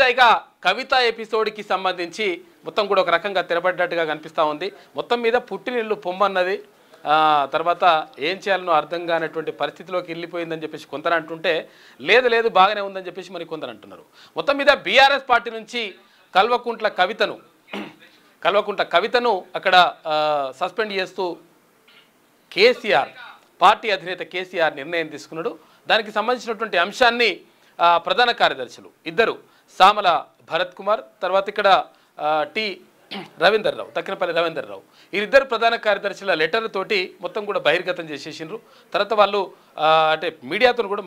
పూర్తిగా కవిత ఎపిసోడ్కి సంబంధించి మొత్తం కూడా ఒక రకంగా తెరబడ్డట్టుగా కనిపిస్తూ ఉంది. మొత్తం మీద పుట్టినిల్లు పొమ్మన్నది, తర్వాత ఏం చేయాలనో అర్థం కానటువంటి పరిస్థితిలోకి వెళ్ళిపోయిందని చెప్పేసి కొందరు అంటుంటే, లేదు లేదు బాగానే ఉందని చెప్పేసి మరి కొందరు అంటున్నారు. మొత్తం మీద బీఆర్ఎస్ పార్టీ నుంచి కల్వకుంట్ల కవితను అక్కడ సస్పెండ్ చేస్తూ కేసీఆర్, పార్టీ అధినేత కేసీఆర్ నిర్ణయం తీసుకున్నాడు. దానికి సంబంధించినటువంటి అంశాన్ని ప్రధాన కార్యదర్శులు ఇద్దరు, సామల భరత్ కుమార్, తర్వాత ఇక్కడ టి రవీందర్రావు, తక్కినపల్లి రవీందర్రావు, వీరిద్దరు ప్రధాన కార్యదర్శుల లెటర్ తోటి మొత్తం కూడా బహిర్గతం చేసేసిండ్రు. తర్వాత వాళ్ళు అంటే మీడియాతో కూడా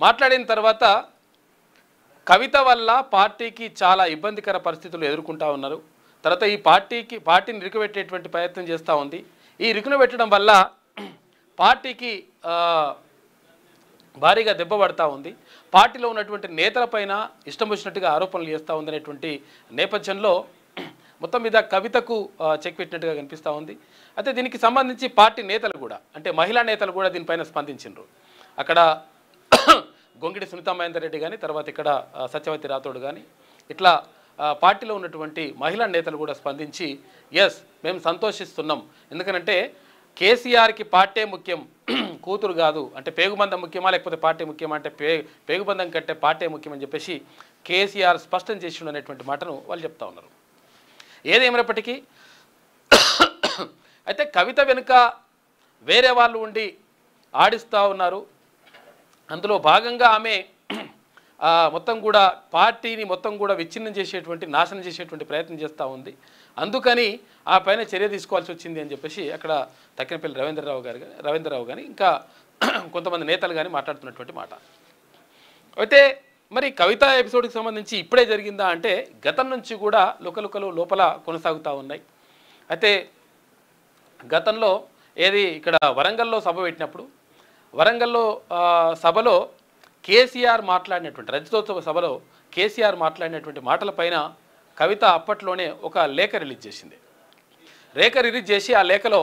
మాట్లాడిన తర్వాత కవిత వల్ల పార్టీకి చాలా ఇబ్బందికర పరిస్థితులు ఎదుర్కొంటా ఉన్నారు. తర్వాత ఈ పార్టీని ఇరుకుపెట్టేటువంటి ప్రయత్నం చేస్తూ ఉంది. ఈ ఇరుకును పెట్టడం వల్ల పార్టీకి భారీగా దెబ్బ పడతా ఉంది. పార్టీలో ఉన్నటువంటి నేతలపైన ఇష్టం వచ్చినట్టుగా ఆరోపణలు చేస్తూ ఉందనేటువంటి నేపథ్యంలో మొత్తం మీద కవితకు చెక్ పెట్టినట్టుగా కనిపిస్తూ ఉంది. అయితే దీనికి సంబంధించి పార్టీ నేతలు కూడా, అంటే మహిళా నేతలు కూడా దీనిపైన స్పందించారు. అక్కడ గొంగిడి సునీతా మహేందర్ రెడ్డి కానీ, తర్వాత ఇక్కడ సత్యవతి రాథోడ్ కానీ, ఇట్లా పార్టీలో ఉన్నటువంటి మహిళా నేతలు కూడా స్పందించి ఎస్ మేము సంతోషిస్తున్నాం, ఎందుకనంటే కేసీఆర్కి పార్టీ ముఖ్యం, కూతురు కాదు, అంటే పేగుబంధం ముఖ్యమా లేకపోతే పార్టీ ముఖ్యమా అంటే పేగుబంధం కంటే పార్టీ ముఖ్యమని చెప్పేసి కేసీఆర్ స్పష్టం చేసి అనేటువంటి మాటను వాళ్ళు చెప్తా ఉన్నారు. ఏదేమైనప్పటికీ అయితే కవిత వెనుక వేరే వాళ్ళు ఉండి ఆడిస్తూ ఉన్నారు. అందులో భాగంగా ఆమె మొత్తం కూడా పార్టీని మొత్తం కూడా విచ్ఛిన్నం చేసేటువంటి, నాశనం చేసేటువంటి ప్రయత్నం చేస్తూ ఉంది. అందుకని ఆ పైన చర్య తీసుకోవాల్సి వచ్చింది అని చెప్పేసి అక్కడ తక్కినపల్లి రవీంద్రరావు కానీ ఇంకా కొంతమంది నేతలు కానీ మాట్లాడుతున్నటువంటి మాట. అయితే మరి కవిత ఎపిసోడ్కి సంబంధించి ఇప్పుడే జరిగిందా అంటే గతం నుంచి కూడా లుకలుకలు లోపల కొనసాగుతూ ఉన్నాయి. అయితే గతంలో ఇక్కడ వరంగల్లో సభ పెట్టినప్పుడు, వరంగల్లో సభలో కేసీఆర్ మాట్లాడినటువంటి రజతోత్సవ సభలో కేసీఆర్ మాట్లాడినటువంటి మాటలపైన కవిత అప్పట్లోనే ఒక లేఖ రిలీజ్ చేసి ఆ లేఖలో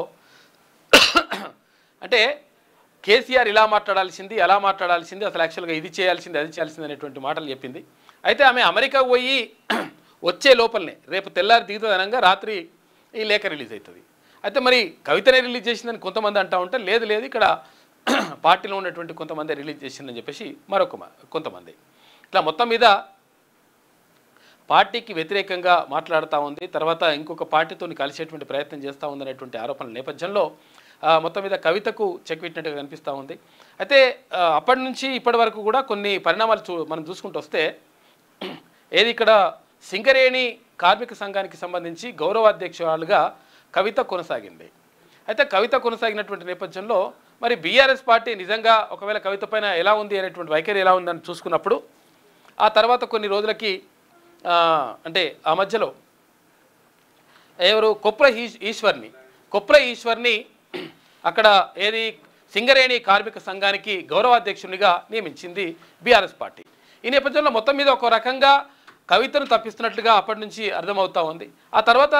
అంటే కేసీఆర్ ఇలా మాట్లాడాల్సింది, అలా మాట్లాడాల్సింది, అసలు యాక్చువల్గా ఇది చేయాల్సింది, అది చేయాల్సింది అనేటువంటి మాటలు చెప్పింది. అయితే ఆమె అమెరికా పోయి వచ్చే లోపలనే రేపు తెల్లారి దిగుతుందనంగా రాత్రి ఈ లేఖ రిలీజ్ అవుతుంది. అయితే మరి కవితనే రిలీజ్ చేసిందని కొంతమంది అంటూ ఉంటే, లేదు ఇక్కడ పార్టీలో ఉన్నటువంటి కొంతమంది రిలీజ్ చేసిందని చెప్పేసి కొంతమంది ఇట్లా మొత్తం మీద పార్టీకి వ్యతిరేకంగా మాట్లాడుతూ ఉంది. తర్వాత ఇంకొక పార్టీతో కలిసేటువంటి ప్రయత్నం చేస్తూ ఉందనేటువంటి ఆరోపణల నేపథ్యంలో మొత్తం మీద కవితకు చెక్ పెట్టినట్టుగా కనిపిస్తూ ఉంది. అయితే అప్పటి నుంచి ఇప్పటి వరకు కూడా కొన్ని పరిణామాలు మనం చూసుకుంటూ వస్తే ఇక్కడ సింగరేణి కార్మిక సంఘానికి సంబంధించి గౌరవాధ్యక్షురాలుగా కవిత కొనసాగింది. అయితే కవిత కొనసాగినటువంటి నేపథ్యంలో మరి బీఆర్ఎస్ పార్టీ నిజంగా ఒకవేళ కవిత పైన ఎలా ఉంది అనేటువంటి వైఖరి ఎలా ఉందని చూసుకున్నప్పుడు ఆ తర్వాత కొన్ని రోజులకి అంటే ఆ మధ్యలో కొప్ర ఈశ్వర్ని అక్కడ సింగరేణి కార్మిక సంఘానికి గౌరవాధ్యక్షునిగా నియమించింది బీఆర్ఎస్ పార్టీ. ఈ నేపథ్యంలో మొత్తం మీద ఒక రకంగా కవితను తప్పిస్తున్నట్లుగా అప్పటి నుంచి అర్థమవుతూ ఉంది. ఆ తర్వాత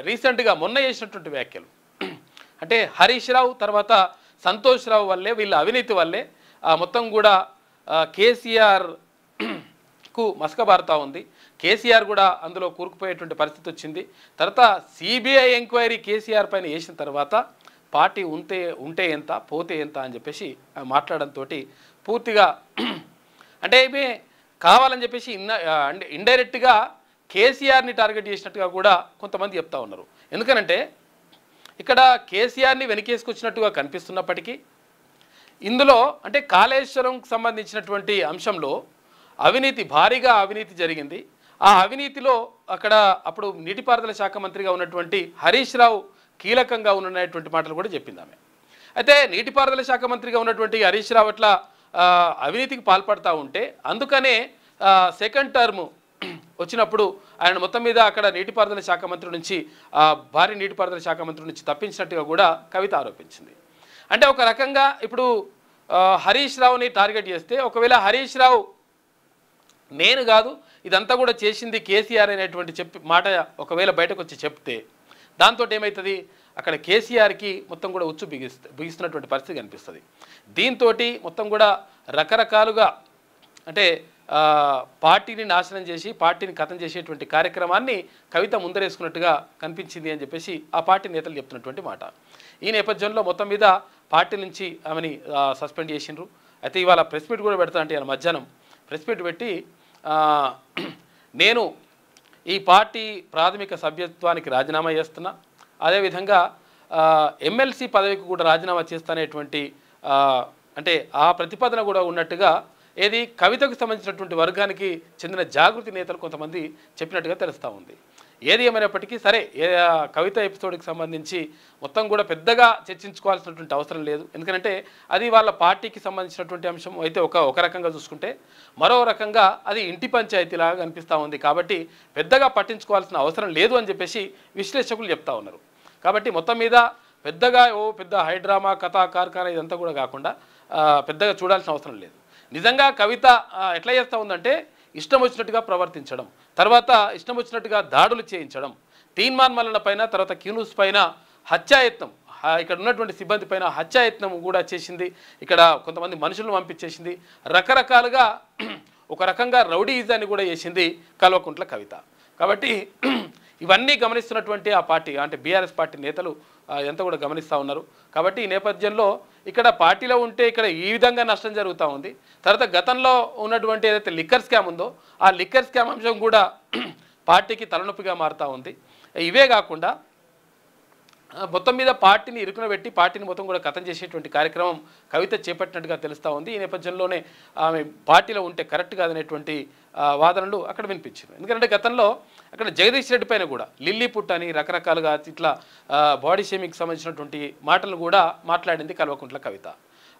రీసెంట్గా మొన్న చేసినటువంటి వ్యాఖ్యలు అంటే హరీష్ రావు తర్వాత సంతోష్ రావు వల్లే, వీళ్ళ అవినీతి వల్లే మొత్తం కూడా కేసీఆర్కు మసకబారుతూ ఉంది. కేసీఆర్ కూడా అందులో కూరుకుపోయేటువంటి పరిస్థితి వచ్చింది. తర్వాత సిబిఐ ఎంక్వైరీ కేసీఆర్ పైన వేసిన తర్వాత పార్టీ ఉంటే ఎంత పోతే ఎంత అని చెప్పేసి మాట్లాడడంతో పూర్తిగా అంటే ఇవి కావాలని చెప్పేసి ఇండైరెక్ట్గా కేసీఆర్ని టార్గెట్ చేసినట్టుగా కూడా కొంతమంది చెప్తా ఉన్నారు. ఎందుకనంటే ఇక్కడ కేసీఆర్ని వెనకేసుకొచ్చినట్టుగా కనిపిస్తున్నప్పటికీ ఇందులో అంటే కాళేశ్వరంకి సంబంధించినటువంటి అంశంలో భారీగా అవినీతి జరిగింది. ఆ అవినీతిలో అప్పుడు నీటిపారుదల శాఖ మంత్రిగా ఉన్నటువంటి హరీష్ రావు కీలకంగా ఉన్నటువంటి మాటలు కూడా చెప్పింది ఆమె. అయితే నీటిపారుదల శాఖ మంత్రిగా ఉన్నటువంటి హరీష్ రావు అట్లా అవినీతికి పాల్పడతా ఉంటే అందుకనే సెకండ్ టర్మ్ వచ్చినప్పుడు ఆయన మొత్తం మీద అక్కడ నీటిపారుదల శాఖ మంత్రి నుంచి భారీ నీటిపారుదల శాఖ మంత్రి నుంచి తప్పించినట్టుగా కూడా కవిత ఆరోపించింది. అంటే ఒక రకంగా ఇప్పుడు హరీష్ రావుని టార్గెట్ చేస్తే ఒకవేళ హరీష్ రావు నేను కాదు ఇదంతా కూడా చేసింది కేసీఆర్ అనేటువంటి మాట ఒకవేళ బయటకు వచ్చి చెప్తే దాంతో ఏమవుతుంది, అక్కడ కేసీఆర్కి మొత్తం కూడా ఉచ్చు బిగిస్తున్నటువంటి పరిస్థితి కనిపిస్తుంది. దీంతో మొత్తం కూడా రకరకాలుగా అంటే పార్టీని నాశనం చేసి పార్టీని ఖతం చేసేటువంటి కార్యక్రమాన్ని కవిత ముందరేసుకున్నట్టుగా కనిపించింది అని చెప్పేసి ఆ పార్టీ నేతలు చెప్తున్నటువంటి మాట. ఈ నేపథ్యంలో మొత్తం మీద పార్టీ నుంచి ఆమెని సస్పెండ్ చేసిండ్రు. అయితే ఇవాళ ప్రెస్ మీట్ కూడా పెడతా అంటే ఇవాళ మధ్యాహ్నం ప్రెస్ మీట్ పెట్టి నేను ఈ పార్టీ ప్రాథమిక సభ్యత్వానికి రాజీనామా చేస్తున్నా, అదేవిధంగా ఎమ్మెల్సీ పదవికి కూడా రాజీనామా చేస్తానేటువంటి అంటే ఆ ప్రతిపాదన కూడా ఉన్నట్టుగా ఏది కవితకు సంబంధించినటువంటి వర్గానికి చెందిన జాగృతి నేతలు కొంతమంది చెప్పినట్టుగా తెలుస్తూ ఉంది. ఏది ఏమైనప్పటికీ సరే కవిత ఎపిసోడ్కి సంబంధించి మొత్తం కూడా పెద్దగా చర్చించుకోవాల్సినటువంటి అవసరం లేదు. ఎందుకంటే అది వాళ్ళ పార్టీకి సంబంధించినటువంటి అంశం అయితే ఒక రకంగా చూసుకుంటే, మరో రకంగా అది ఇంటి పంచాయతీలాగా అనిపిస్తూ ఉంది. కాబట్టి పెద్దగా పట్టించుకోవాల్సిన అవసరం లేదు అని చెప్పేసి విశ్లేషకులు చెప్తా ఉన్నారు. కాబట్టి మొత్తం మీద పెద్దగా పెద్ద హైడ్రామా కథా కార్ఖానా ఇదంతా కూడా కాకుండా పెద్దగా చూడాల్సిన అవసరం లేదు. నిజంగా కవిత ఎట్లా చేస్తూ ఉందంటే ఇష్టం వచ్చినట్టుగా ప్రవర్తించడం, తర్వాత ఇష్టం వచ్చినట్టుగా దాడులు చేయించడం, తీన్మాన్ మల్లన పైన, తర్వాత క్యూనూస్ పైన హత్యాయత్నం, ఇక్కడ ఉన్నటువంటి సిబ్బంది పైన హత్యాయత్నం కూడా చేసింది. ఇక్కడ కొంతమంది మనుషులను పంపించేసింది. రకరకాలుగా ఒక రకంగా రౌడీయిజాన్ని కూడా చేసింది కల్వకుంట్ల కవిత. కాబట్టి ఇవన్నీ గమనిస్తున్నటువంటి ఆ పార్టీ అంటే బీఆర్ఎస్ పార్టీ నేతలు ఎంత కూడా గమనిస్తూ ఉన్నారు. కాబట్టి ఈ నేపథ్యంలో ఇక్కడ పార్టీలో ఉంటే ఇక్కడ ఈ విధంగా నష్టం జరుగుతూ ఉంది. తర్వాత గతంలో ఉన్నటువంటి ఏదైతే లిక్కర్ స్కామ్ ఉందో ఆ లిక్కర్ స్కామ్ అంశం కూడా పార్టీకి తలనొప్పిగా మారుతూ ఉంది. ఇవే కాకుండా మొత్తం మీద పార్టీని ఇరుకున పెట్టి పార్టీని మొత్తం కూడా ఖతం చేసేటువంటి కార్యక్రమం కవిత చేపట్టినట్టుగా తెలుస్తూ ఉంది. ఈ నేపథ్యంలోనే ఆమె పార్టీలో ఉంటే కరెక్ట్ కాదనేటువంటి వాదనలు అక్కడ వినిపించింది. ఎందుకంటే గతంలో అక్కడ జగదీష్ రెడ్డి పైన కూడా లిల్లీ పుట్ అని రకరకాలుగా ఇట్లా బాడీ షేమింగ్కి సంబంధించినటువంటి మాటలు కూడా మాట్లాడింది కల్వకుంట్ల కవిత.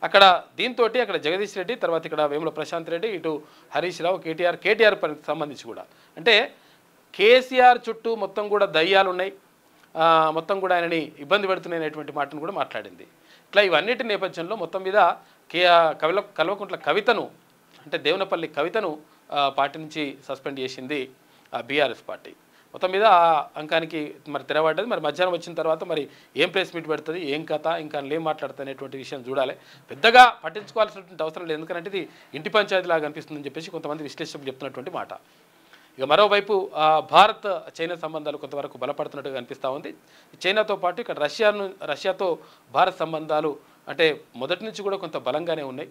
అక్కడ దీంతో అక్కడ జగదీష్ రెడ్డి, తర్వాత ఇక్కడ వేముల ప్రశాంత్ రెడ్డి, ఇటు హరీష్ రావు, కేటీఆర్ పనికి సంబంధించి కూడా అంటే కేసీఆర్ చుట్టూ మొత్తం కూడా దయ్యాలు ఉన్నాయి, మొత్తం కూడా ఆయనని ఇబ్బంది పెడుతున్నాయనేటువంటి మాటను కూడా మాట్లాడింది. ఇట్లా ఇవన్నిటి నేపథ్యంలో మొత్తం మీద కల్వకుంట్ల కవితను అంటే దేవునపల్లి కవితను పార్టీ నుంచి సస్పెండ్ చేసింది బీఆర్ఎస్ పార్టీ. మొత్తం మీద ఆ అంకానికి మరి తెరవడ్డది. మరి మధ్యాహ్నం వచ్చిన తర్వాత మరి ఏం ప్రెస్ మీట్ పెడుతుంది, ఏం కథ, ఇంకా ఏం మాట్లాడుతుంది అనేటువంటి విషయం చూడాలి. పెద్దగా పట్టించుకోవాల్సినటువంటి అవసరం లేదు, ఎందుకంటే ఇది ఇంటి పంచాయతీలాగా అనిపిస్తుందని చెప్పేసి కొంతమంది విశ్లేషకులు చెప్తున్నటువంటి మాట. ఇక మరోవైపు భారత్ చైనా సంబంధాలు కొంతవరకు బలపడుతున్నట్టుగా అనిపిస్తూ ఉంది. చైనాతో పాటు ఇక్కడ రష్యాతో భారత్ సంబంధాలు అంటే మొదటి నుంచి కూడా కొంత బలంగానే ఉన్నాయి.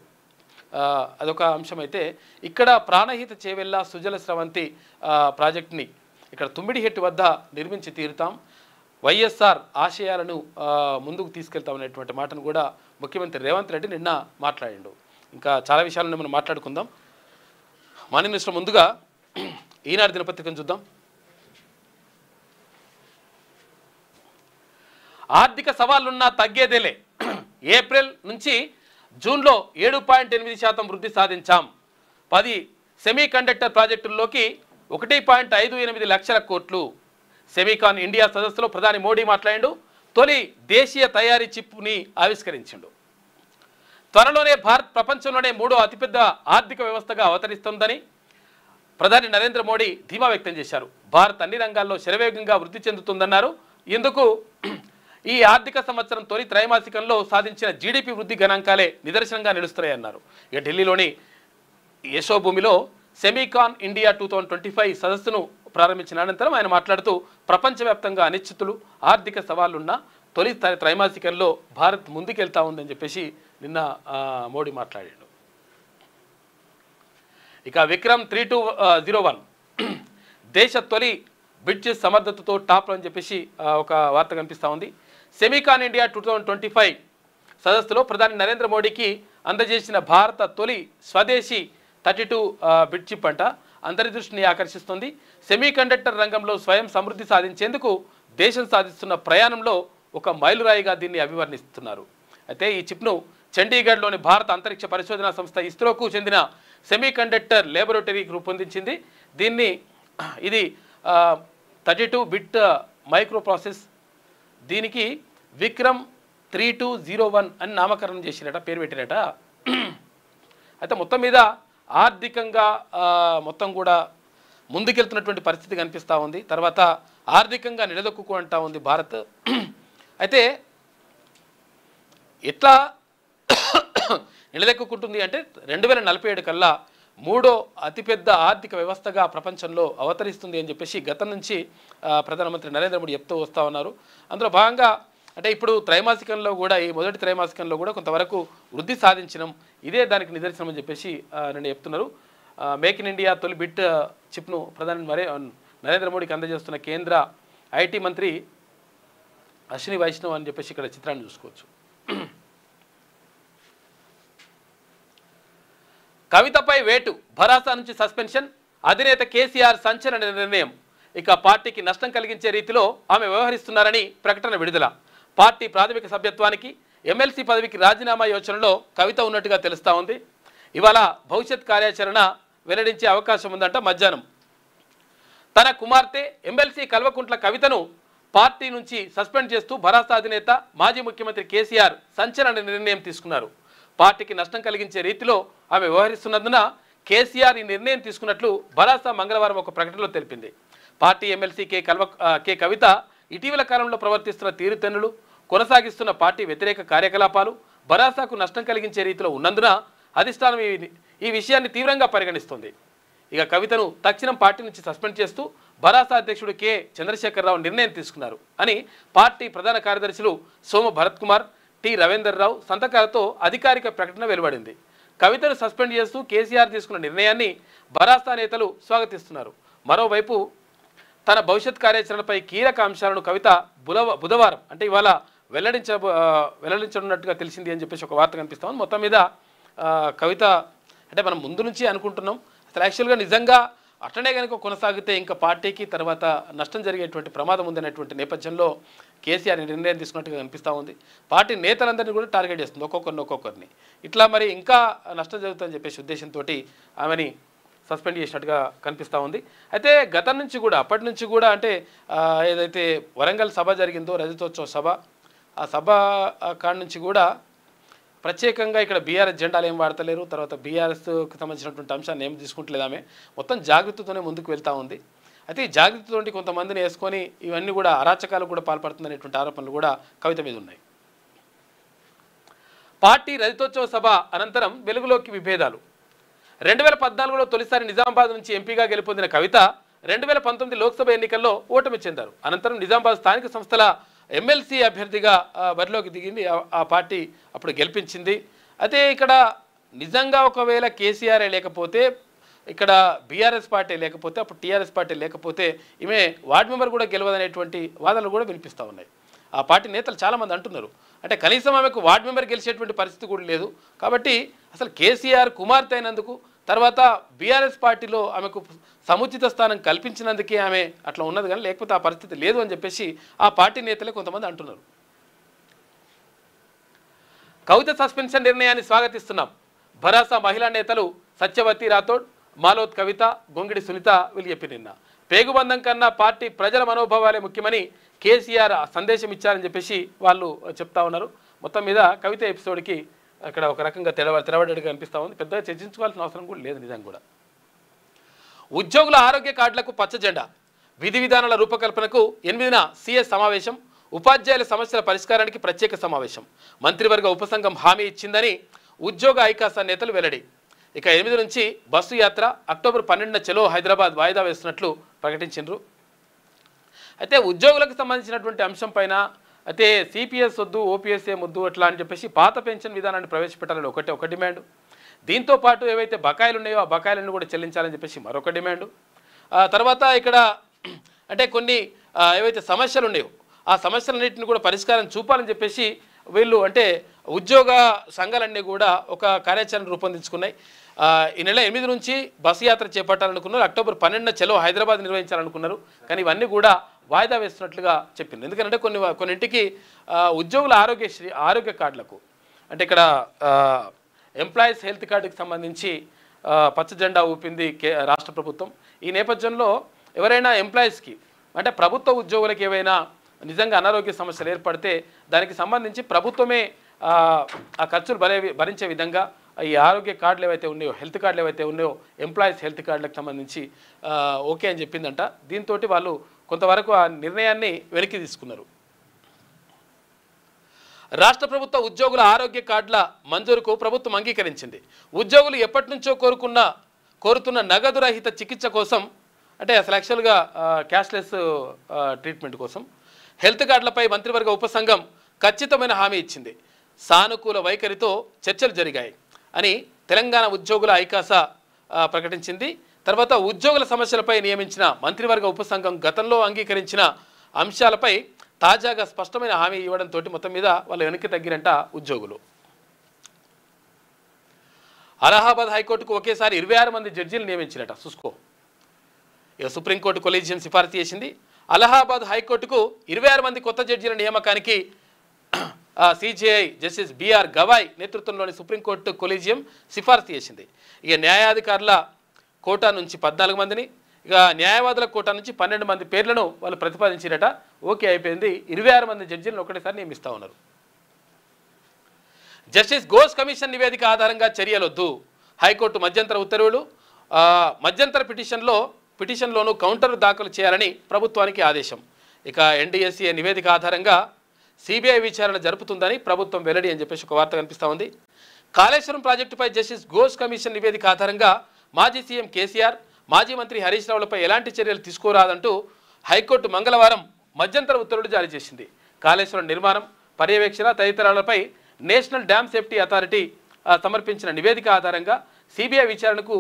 అదొక అంశం. అయితే ఇక్కడ ప్రాణహిత చేవెళ్ళ సుజల స్రవంతి ప్రాజెక్ట్ని ఇక్కడ తుమ్మిడిహెట్టు వద్ద నిర్మించి తీరుతాం, వైఎస్ఆర్ ఆశయాలను ముందుకు తీసుకెళ్తామనేటువంటి మాటను కూడా ముఖ్యమంత్రి రేవంత్ రెడ్డి నిన్న మాట్లాడిండు. ఇంకా చాలా విషయాలను మనం మాట్లాడుకుందాం. మార్నింగ్ న్యూస్లో ముందుగా ఈనాడు దినపత్రికను చూద్దాం. ఆర్థిక సవాళ్లున్నా తగ్గేదేలే, ఏప్రిల్ నుంచి జూన్లో 7.8% వృద్ధి సాధించాం, 10 సెమీ కండక్టర్ ప్రాజెక్టుల్లోకి 1.58 లక్షల కోట్లు. సెమీకాన్ ఇండియా సదస్సులో ప్రధాని మోడీ మాట్లాడిండు. తొలి దేశీయ తయారీ చిప్ని ఆవిష్కరించిండు. త్వరలోనే భారత్ ప్రపంచంలోనే 3వ అతిపెద్ద ఆర్థిక వ్యవస్థగా అవతరిస్తుందని ప్రధాని నరేంద్ర మోడీ ధీమా వ్యక్తం చేశారు. భారత్ అన్ని రంగాల్లో శరవేగంగా వృద్ధి చెందుతుందన్నారు. ఇందుకు ఈ ఆర్థిక సంవత్సరం తొలి త్రైమాసికంలో సాధించిన జీడిపి వృద్ధి గణాంకాలే నిదర్శనంగా నిలుస్తున్నాయన్నారు. ఇక ఢిల్లీలోని యశోభూమిలో సెమీకాన్ ఇండియా 2025 సదస్సును ప్రారంభించిన అనంతరం ఆయన మాట్లాడుతూ ప్రపంచవ్యాప్తంగా అనిశ్చితులు, ఆర్థిక సవాళ్లున్న తొలి త్రైమాసికంలో భారత్ ముందుకెళ్తా ఉందని చెప్పేసి నిన్న మోడీ మాట్లాడాడు. ఇక విక్రమ్ 3201 దేశ తొలి బ్రిడ్జ్ సమర్థతతో టాప్లో అని చెప్పేసి ఒక వార్త కనిపిస్తూ ఉంది. సెమీకాన్ ఇండియా 2025 సదస్సులో ప్రధాని నరేంద్ర మోడీకి అందజేసిన భారత తొలి స్వదేశీ 32 బ్రిడ్జ్ చిప్ అంట అందరి దృష్టిని ఆకర్షిస్తుంది. సెమీ కండక్టర్ రంగంలో స్వయం సమృద్ధి సాధించేందుకు దేశం సాధిస్తున్న ప్రయాణంలో ఒక మైలురాయిగా దీన్ని అభివర్ణిస్తున్నారు. అయితే ఈ చిప్ను చండీగఢ్లోని భారత అంతరిక్ష పరిశోధనా సంస్థ ఇస్రోకు చెందిన సెమీ కండక్టర్ ల్యాబొరేటరీకి రూపొందించింది. ఇది 32 బిట్ మైక్రో ప్రాసెస్. దీనికి విక్రమ్ 3201 అని నామకరణం చేసినట, పేరు పెట్టినట. అయితే మొత్తం మీద ఆర్థికంగా మొత్తం కూడా ముందుకెళ్తున్నటువంటి పరిస్థితి కనిపిస్తూ ఉంది. తర్వాత ఆర్థికంగా నిలదొక్కుంటా ఉంది భారత్. అయితే ఎట్లా నిలదొక్కుంటుంది అంటే 2047 కల్లా మూడో అతిపెద్ద ఆర్థిక వ్యవస్థగా ప్రపంచంలో అవతరిస్తుంది అని చెప్పేసి గతం నుంచి ప్రధానమంత్రి నరేంద్ర మోడీ చెప్తూ వస్తూ ఉన్నారు. అందులో భాగంగా అంటే ఇప్పుడు త్రైమాసికంలో కూడా ఈ మొదటి త్రైమాసికంలో కూడా కొంతవరకు వృద్ధి సాధించడం ఇదే దానికి నిదర్శనం అని చెప్పేసి నేను చెప్తున్నారు. మేక్ ఇన్ ఇండియా తొలి బిట్ చిప్ను ప్రధాని నరేంద్ర మోడీకి అందజేస్తున్న కేంద్ర ఐటీ మంత్రి అశ్విని వైష్ణవ్ అని చెప్పేసి ఇక్కడ చిత్రాన్ని చూసుకోవచ్చు. కవితపై వేటు, భరాసా నుంచి సస్పెన్షన్, అధినేత కేసీఆర్ సంచలన నిర్ణయం. ఇక పార్టీకి నష్టం కలిగించే రీతిలో ఆమె వ్యవహరిస్తున్నారని ప్రకటన విడుదల. పార్టీ ప్రాథమిక సభ్యత్వానికి ఎమ్మెల్సీ పదవికి రాజీనామా యోచనలో కవిత ఉన్నట్టుగా తెలుస్తూ ఉంది. ఇవాళ భవిష్యత్ కార్యాచరణ వెల్లడించే అవకాశం ఉందంట మధ్యాహ్నం. తన కుమార్తె ఎమ్మెల్సీ కల్వకుంట్ల కవితను పార్టీ నుంచి సస్పెండ్ చేస్తూ భరాసా అధినేత మాజీ ముఖ్యమంత్రి కేసీఆర్ సంచలన నిర్ణయం తీసుకున్నారు. పార్టీకి నష్టం కలిగించే రీతిలో ఆమె వ్యవహరిస్తున్నందున కేసీఆర్ ఈ నిర్ణయం తీసుకున్నట్లు భరాసా మంగళవారం ఒక ప్రకటనలో తెలిపింది. పార్టీ ఎమ్మెల్సీ కే కవిత ఇటీవల కాలంలో ప్రవర్తిస్తున్న తీరుతెన్నులు, కొనసాగిస్తున్న పార్టీ వ్యతిరేక కార్యకలాపాలు భరాసాకు నష్టం కలిగించే రీతిలో ఉన్నందున అధిష్టానం ఈ విషయాన్ని తీవ్రంగా పరిగణిస్తోంది. ఇక కవితను తక్షణం పార్టీ నుంచి సస్పెండ్ చేస్తూ భరాసా అధ్యక్షుడు కె చంద్రశేఖరరావు నిర్ణయం తీసుకున్నారు అని పార్టీ ప్రధాన కార్యదర్శులు సోమ భరత్ కుమార్, టి రవీందర్ రావు సంతకాలతో అధికారిక ప్రకటన వెలువడింది. కవితను సస్పెండ్ చేస్తూ కేసీఆర్ తీసుకున్న నిర్ణయాన్ని భరాసా నేతలు స్వాగతిస్తున్నారు. మరోవైపు తన భవిష్యత్ కార్యాచరణపై కీలక అంశాలను కవిత బుధవారం అంటే ఇవాళ వెల్లడించనున్నట్టుగా తెలిసింది అని చెప్పేసి ఒక వార్త కనిపిస్తాం. మొత్తం మీద కవిత అంటే మనం ముందు నుంచి అనుకుంటున్నాం అసలు యాక్చువల్గా నిజంగా అట్లనే కనుక కొనసాగితే ఇంకా పార్టీకి తర్వాత నష్టం జరిగేటువంటి ప్రమాదం ఉందనేటువంటి నేపథ్యంలో కేసీఆర్ నిర్ణయం తీసుకున్నట్టుగా కనిపిస్తూ ఉంది. పార్టీ నేతలందరినీ కూడా టార్గెట్ చేస్తుంది ఒక్కొక్కరిని. ఇట్లా మరి ఇంకా నష్టం జరుగుతుందని చెప్పేసి ఉద్దేశంతో ఆమెని సస్పెండ్ చేసినట్టుగా కనిపిస్తూ ఉంది. అయితే గతం నుంచి కూడా అప్పటి నుంచి కూడా అంటే ఏదైతే వరంగల్ సభ జరిగిందో రజతోత్సవ సభ, ఆ సభ కాడి నుంచి కూడా ప్రత్యేకంగా ఇక్కడ బీఆర్ఎస్ జెండాలు ఏం వాడతలేరు, తర్వాత బీఆర్ఎస్కి సంబంధించినటువంటి అంశాన్ని ఏం తీసుకుంటలేదు. ఆమె మొత్తం జాగృతితోనే ముందుకు వెళ్తూ ఉంది. అయితే ఈ జాగృతితోటి కొంతమందిని వేసుకొని ఇవన్నీ కూడా అరాచకాలకు కూడా పాల్పడుతుందనేటువంటి ఆరోపణలు కూడా కవిత మీద ఉన్నాయి. పార్టీ రజతోత్సవ సభ అనంతరం వెలుగులోకి విభేదాలు. 2014లో తొలిసారి నిజామాబాద్ నుంచి ఎంపీగా గెలుపొందిన కవిత 2019 లోక్సభ ఎన్నికల్లో ఓటమి చెందారు. అనంతరం నిజామాబాద్ స్థానిక సంస్థల ఎమ్మెల్సీ అభ్యర్థిగా బరిలోకి దిగింది. ఆ పార్టీ అప్పుడు గెలిపించింది. అయితే ఇక్కడ నిజంగా ఒకవేళ కేసీఆర్ లేకపోతే, ఇక్కడ బీఆర్ఎస్ పార్టీ లేకపోతే, అప్పుడు టీఆర్ఎస్ పార్టీ లేకపోతే ఈమె వార్డు మెంబర్ కూడా గెలవదనేటువంటి వాదనలు కూడా వినిపిస్తూ ఉన్నాయి. ఆ పార్టీ నేతలు చాలామంది అంటున్నారు అంటే కనీసం ఆమెకు వార్డు మెంబర్ గెలిచేటువంటి పరిస్థితి కూడా లేదు. కాబట్టి అసలు కేసీఆర్ కుమార్తె అయినందుకు, తర్వాత బీఆర్ఎస్ పార్టీలో ఆమెకు సముచిత స్థానం కల్పించినందుకే ఆమె అట్లా ఉన్నది, కానీ లేకపోతే ఆ పరిస్థితి లేదు అని చెప్పేసి ఆ పార్టీ నేతలే కొంతమంది అంటున్నారు. కవిత సస్పెన్షన్ నిర్ణయాన్ని స్వాగతిస్తున్నాం. భరాసా మహిళా నేతలు సత్యవతి రాథోడ్, మాలోత్ కవిత, గొంగిడి సునీత వీళ్ళు చెప్పి నిన్న పేగుబంధం కన్నా పార్టీ ప్రజల మనోభావాలే ముఖ్యమని కేసీఆర్ సందేశం ఇచ్చారని చెప్పేసి వాళ్ళు చెప్తా ఉన్నారు. మొత్తం మీద కవిత ఎపిసోడ్కి అక్కడ ఒక రకంగా తెరవడేట్టుగా అనిపిస్తూ ఉంది. పెద్దగా చర్చించుకోవాల్సిన అవసరం కూడా లేదు నిజంగా కూడా. ఉద్యోగుల ఆరోగ్య కార్డులకు పచ్చ జెండా, విధి విధానాల రూపకల్పనకు 8న సీఎస్ సమావేశం, ఉపాధ్యాయుల సమస్యల పరిష్కారానికి ప్రత్యేక సమావేశం, మంత్రివర్గ ఉపసంఘం హామీ ఇచ్చిందని ఉద్యోగ ఐకాస నేతలు వెల్లడి. ఇక 8 నుంచి బస్సు యాత్ర, అక్టోబర్ 12న చలో హైదరాబాద్ వాయిదా వేస్తున్నట్లు ప్రకటించారు. అయితే ఉద్యోగులకు సంబంధించినటువంటి అంశం పైన అయితే సిపిఎస్ వద్దు, ఓపీఎస్ఏ వద్దు అట్లా అని చెప్పేసి పాత పెన్షన్ విధానాన్ని ప్రవేశపెట్టాలని ఒక డిమాండ్. దీంతో పాటు ఏవైతే బకాయిలు ఉన్నాయో ఆ బకాయిలను కూడా చెల్లించాలని చెప్పేసి మరొక డిమాండ్. తర్వాత ఇక్కడ అంటే కొన్ని ఏవైతే సమస్యలు ఉన్నాయో ఆ సమస్యలన్నింటిని కూడా పరిష్కారం చూపాలని చెప్పేసి వీళ్ళు అంటే ఉద్యోగ సంఘాలన్నీ కూడా ఒక కార్యాచరణ రూపొందించుకున్నాయి. ఈ నెల 8 నుంచి బస్సు యాత్ర చేపట్టాలనుకున్నారు, అక్టోబర్ 12న చలో హైదరాబాద్ నిర్వహించాలనుకున్నారు. కానీ ఇవన్నీ కూడా వాయిదా వేస్తున్నట్లుగా చెప్పింది. ఎందుకంటే కొన్నింటికి ఉద్యోగుల ఆరోగ్య కార్డులకు అంటే ఇక్కడ ఎంప్లాయీస్ హెల్త్ కార్డుకి సంబంధించి పచ్చ జెండా ఊపింది రాష్ట్ర ప్రభుత్వం. ఈ నేపథ్యంలో ఎవరైనా ఎంప్లాయీస్కి అంటే ప్రభుత్వ ఉద్యోగులకు ఏవైనా నిజంగా అనారోగ్య సమస్యలు ఏర్పడితే దానికి సంబంధించి ప్రభుత్వమే ఆ ఖర్చులు భరించే విధంగా ఈ ఆరోగ్య కార్డులు ఏవైతే ఉన్నాయో, హెల్త్ కార్డులు ఏవైతే ఉన్నాయో, ఎంప్లాయీస్ హెల్త్ కార్డులకు సంబంధించి ఓకే అని చెప్పిందంట. దీంతో వాళ్ళు కొంతవరకు ఆ నిర్ణయాన్ని వెనక్కి తీసుకున్నారు. రాష్ట్ర ప్రభుత్వ ఉద్యోగుల ఆరోగ్య కార్డుల మంజూరుకు ప్రభుత్వం అంగీకరించింది. ఉద్యోగులు ఎప్పటి నుంచో కోరుకున్న కోరుతున్న నగదు రహిత చికిత్స కోసం, అంటే అసలు యాక్చువల్గా క్యాష్లెస్ ట్రీట్మెంట్ కోసం హెల్త్ కార్డులపై మంత్రివర్గ ఉపసంఘం ఖచ్చితమైన హామీ ఇచ్చింది. సానుకూల వైఖరితో చర్చలు జరిగాయి అని తెలంగాణ ఉద్యోగుల ఐకాస ప్రకటించింది. తర్వాత ఉద్యోగుల సమస్యలపై నియమించిన మంత్రివర్గ ఉపసంఘం గతంలో అంగీకరించిన అంశాలపై తాజాగా స్పష్టమైన హామీ ఇవ్వడంతో మొత్తం మీద వాళ్ళు వెనక్కి తగ్గిరంట ఉద్యోగులు. అలహాబాద్ హైకోర్టుకు ఒకేసారి 26 మంది జడ్జీలు నియమించినట చూసుకో. ఇక సుప్రీంకోర్టు కొలీజియం సిఫారసు చేసింది. అలహాబాద్ హైకోర్టుకు 26 మంది కొత్త జడ్జీల నియామకానికి సిజేఐ జస్టిస్ బిఆర్ గవాయ్ నేతృత్వంలోని సుప్రీంకోర్టు కొలీజియం సిఫారసు చేసింది. ఇక న్యాయాధికారుల కోటా నుంచి 14 మందిని, ఇక న్యాయవాదుల కోటా నుంచి 12 మంది పేర్లను వాళ్ళు ప్రతిపాదించినట. ఓకే అయిపోయింది. 26 మంది జడ్జీలను ఒకటేసారి నియమిస్తూ ఉన్నారు. జస్టిస్ ఘోష్ కమిషన్ నివేదిక ఆధారంగా చర్యలొద్దు. హైకోర్టు మధ్యంతర ఉత్తర్వులు. మధ్యంతర పిటిషన్లోనూ కౌంటర్ దాఖలు చేయాలని ప్రభుత్వానికి ఆదేశం. ఇక ఎన్డీఎస్ఏ నివేదిక ఆధారంగా సిబిఐ విచారణ జరుపుతుందని ప్రభుత్వం వెల్లడి అని చెప్పేసి ఒక వార్త కనిపిస్తూ ఉంది. కాళేశ్వరం ప్రాజెక్టుపై జస్టిస్ ఘోష్ కమిషన్ నివేదిక ఆధారంగా మాజీ సీఎం కేసీఆర్, మాజీ మంత్రి హరీష్ రావులపై ఎలాంటి చర్యలు తీసుకోరాదంటూ హైకోర్టు మంగళవారం మధ్యంతర ఉత్తర్వులు జారీ చేసింది. కాళేశ్వరం నిర్మాణం, పర్యవేక్షణ తదితరాలపై నేషనల్ డ్యామ్ సేఫ్టీ అథారిటీ సమర్పించిన నివేదిక ఆధారంగా సిబిఐ విచారణకు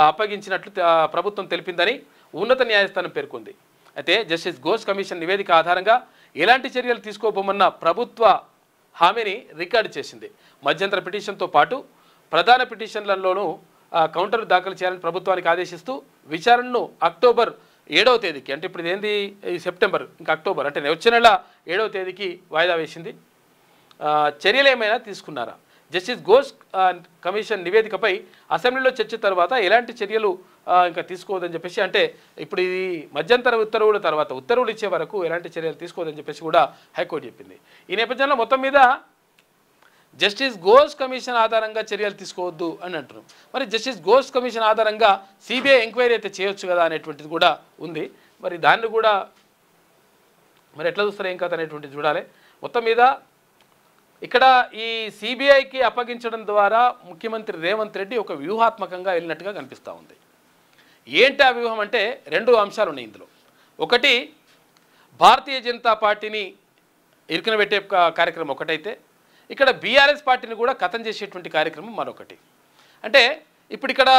అప్పగించినట్లు ప్రభుత్వం తెలిపిందని ఉన్నత న్యాయస్థానం పేర్కొంది. అయితే జస్టిస్ ఘోష్ కమిషన్ నివేదిక ఆధారంగా ఎలాంటి చర్యలు తీసుకోబోమన్న ప్రభుత్వ హామీని రికార్డు చేసింది. మధ్యంతర పిటిషన్తో పాటు ప్రధాన పిటిషన్లలోనూ కౌంటర్ దాఖలు చేయాలని ప్రభుత్వానికి ఆదేశిస్తూ విచారణను అక్టోబర్ 7వ తేదీకి, అంటే ఇప్పుడు ఏంది సెప్టెంబర్, ఇంకా అక్టోబర్ అంటే వచ్చే నెల 7వ తేదీకి వాయిదా వేసింది. చర్యలు ఏమైనా తీసుకున్నారా? జస్టిస్ ఘోష్ కమిషన్ నివేదికపై అసెంబ్లీలో చర్చ తర్వాత ఎలాంటి చర్యలు ఇంకా తీసుకోవద్దని చెప్పేసి, అంటే ఇప్పుడు ఇది మధ్యంతర ఉత్తర్వుల తర్వాత ఉత్తర్వులు ఇచ్చే వరకు ఎలాంటి చర్యలు తీసుకోవద్దని చెప్పేసి కూడా హైకోర్టు చెప్పింది. ఈ నేపథ్యంలో మొత్తం మీద జస్టిస్ ఘోష్ కమిషన్ ఆధారంగా చర్యలు తీసుకోవద్దు అని అంటున్నాం. మరి జస్టిస్ ఘోష్ కమిషన్ ఆధారంగా సిబిఐ ఎంక్వైరీ అయితే చేయొచ్చు కదా అనేటువంటిది కూడా ఉంది. మరి దాన్ని కూడా మరి ఎట్లా చూస్తారు ఏం కథ అనేటువంటిది చూడాలి. మొత్తం మీద ఇక్కడ ఈ సిబిఐకి అప్పగించడం ద్వారా ముఖ్యమంత్రి రేవంత్ రెడ్డి ఒక వ్యూహాత్మకంగా వెళ్ళినట్టుగా కనిపిస్తూ ఉంది. ఏంటి ఆ వ్యూహం అంటే 2 అంశాలు ఉన్నాయి ఇందులో. ఒకటి, భారతీయ జనతా పార్టీని ఇరుకున పెట్టే కార్యక్రమం ఒకటైతే, ఇక్కడ బీఆర్ఎస్ పార్టీని కూడా ఖతం చేసేటువంటి కార్యక్రమం మరొకటి. అంటే ఇప్పుడు ఇక్కడ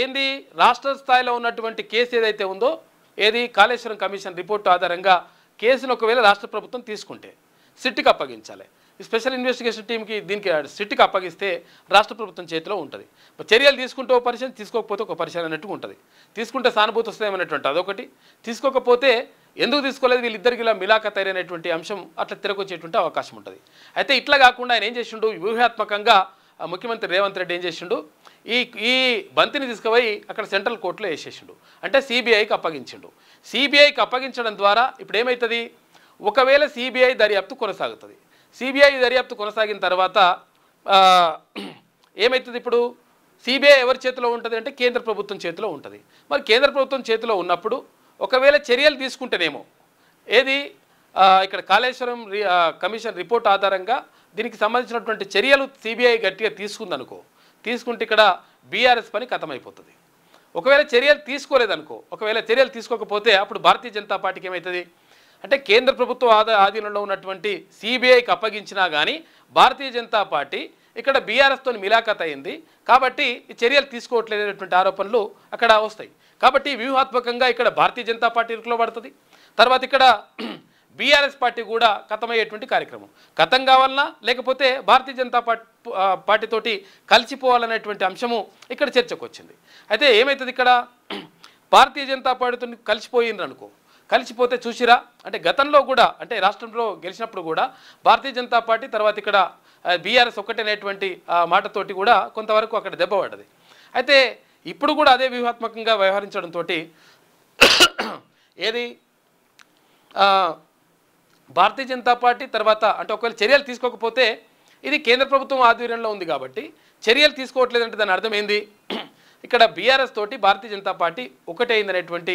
ఏంది, రాష్ట్ర స్థాయిలో ఉన్నటువంటి కేసు ఏదైతే ఉందో, ఏది కాళేశ్వరం కమిషన్ రిపోర్టు ఆధారంగా కేసును ఒకవేళ రాష్ట్ర ప్రభుత్వం తీసుకుంటే సిట్కి అప్పగించాలి. ఈ స్పెషల్ ఇన్వెస్టిగేషన్ టీంకి దీనికి సిట్కి అప్పగిస్తే రాష్ట్ర ప్రభుత్వం చేతిలో ఉంటుంది. చర్యలు తీసుకుంటే ఒక పరిశీలన, తీసుకోకపోతే ఒక పరిశీలన అన్నట్టుగా ఉంటుంది. తీసుకుంటే సానుభూతి వస్తాయనేటువంటి అదొకటి, తీసుకోకపోతే ఎందుకు తీసుకోలేదు వీళ్ళిద్దరికి ఇలా మిలాఖత్ అయినటువంటి అంశం అట్లా తిరగొచ్చేటువంటి అవకాశం ఉంటుంది. అయితే ఇట్లా కాకుండా ఆయన ఏం చేసిండు, వ్యూహాత్మకంగా ముఖ్యమంత్రి రేవంత్ రెడ్డి ఏం చేసిండు, ఈ బంతిని తీసుకుపోయి అక్కడ సెంట్రల్ కోర్టులో వేసేసిండు. అంటే సిబిఐకి అప్పగించిండు. సిబిఐకి అప్పగించడం ద్వారా ఇప్పుడు ఏమవుతుంది, ఒకవేళ సిబిఐ దర్యాప్తు కొనసాగుతుంది. సిబిఐ దర్యాప్తు కొనసాగిన తర్వాత ఏమవుతుంది, ఇప్పుడు సిబిఐ ఎవరి చేతిలో ఉంటుంది అంటే కేంద్ర ప్రభుత్వం చేతిలో ఉంటుంది. మరి కేంద్ర ప్రభుత్వం చేతిలో ఉన్నప్పుడు ఒకవేళ చర్యలు తీసుకుంటేనేమో, ఏది ఇక్కడ కాళేశ్వరం కమిషన్ రిపోర్ట్ ఆధారంగా దీనికి సంబంధించినటువంటి చర్యలు సిబిఐ గట్టిగా తీసుకుందనుకో, తీసుకుంటే ఇక్కడ బీఆర్ఎస్ పని ఖతమైపోతుంది. ఒకవేళ చర్యలు తీసుకోలేదనుకో, ఒకవేళ చర్యలు తీసుకోకపోతే అప్పుడు భారతీయ జనతా పార్టీకి ఏమవుతుంది అంటే కేంద్ర ప్రభుత్వ ఆధీనంలో ఉన్నటువంటి సిబిఐకి అప్పగించినా కానీ భారతీయ జనతా పార్టీ ఇక్కడ బీఆర్ఎస్తో మిలాఖత్ అయింది కాబట్టి ఈ చర్యలు తీసుకోవట్లేనటువంటి ఆరోపణలు అక్కడ వస్తాయి. కాబట్టి వ్యూహాత్మకంగా ఇక్కడ భారతీయ జనతా పార్టీ ఇరుకులో పడుతుంది. తర్వాత ఇక్కడ బీఆర్ఎస్ పార్టీ కూడా ఖతమయ్యేటువంటి కార్యక్రమం. ఖతం కావాలన్నా లేకపోతే భారతీయ జనతా పార్టీతోటి కలిసిపోవాలనేటువంటి అంశము ఇక్కడ చర్చకు వచ్చింది. అయితే ఏమవుతుంది, ఇక్కడ భారతీయ జనతా పార్టీతో కలిసిపోయిండ్రు అనుకో, కలిసిపోతే చూసిరా అంటే గతంలో కూడా అంటే రాష్ట్రంలో గెలిచినప్పుడు కూడా భారతీయ జనతా పార్టీ తర్వాత ఇక్కడ బీఆర్ఎస్ ఒక్కటనేటువంటి మాటతోటి కూడా కొంతవరకు అక్కడ దెబ్బ పడ్డది. అయితే ఇప్పుడు కూడా అదే వ్యూహాత్మకంగా వ్యవహరించడంతో ఏది భారతీయ జనతా పార్టీ తర్వాత అంటే ఒకవేళ చర్యలు తీసుకోకపోతే ఇది కేంద్ర ప్రభుత్వం ఆధ్వర్యంలో ఉంది కాబట్టి చర్యలు తీసుకోవట్లేదంటే దాని అర్థం ఏంది, ఇక్కడ బీఆర్ఎస్ తోటి భారతీయ జనతా పార్టీ ఒకటే అయిందనేటువంటి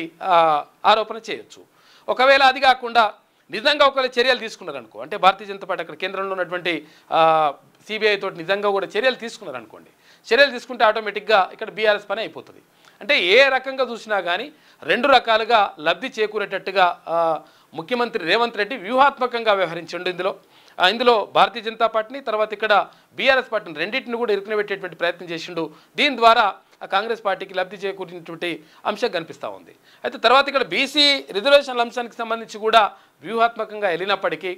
ఆరోపణ చేయొచ్చు. ఒకవేళ అది కాకుండా నిజంగా ఒకవేళ చర్యలు తీసుకున్నారనుకో, అంటే భారతీయ జనతా పార్టీ అక్కడ కేంద్రంలో ఉన్నటువంటి సిబిఐ తోటి నిజంగా కూడా చర్యలు తీసుకున్నారనుకోండి, చర్యలు తీసుకుంటే ఆటోమేటిక్గా ఇక్కడ బీఆర్ఎస్ పని అయిపోతుంది. అంటే ఏ రకంగా చూసినా కానీ రెండు రకాలుగా లబ్ధి చేకూరేటట్టుగా ముఖ్యమంత్రి రేవంత్ రెడ్డి వ్యూహాత్మకంగా వ్యవహరించండు. ఇందులో భారతీయ జనతా పార్టీని, తర్వాత ఇక్కడ బీఆర్ఎస్ పార్టీని రెండింటిని కూడా ఇరుకునబెట్టేటువంటి ప్రయత్నం చేసిండు. దీని ద్వారా కాంగ్రెస్ పార్టీకి లబ్ధి చేకూరినటువంటి అంశం కనిపిస్తూ ఉంది. అయితే తర్వాత ఇక్కడ బీసీ రిజర్వేషన్ల అంశానికి సంబంధించి కూడా వ్యూహాత్మకంగా వెళ్ళినప్పటికీ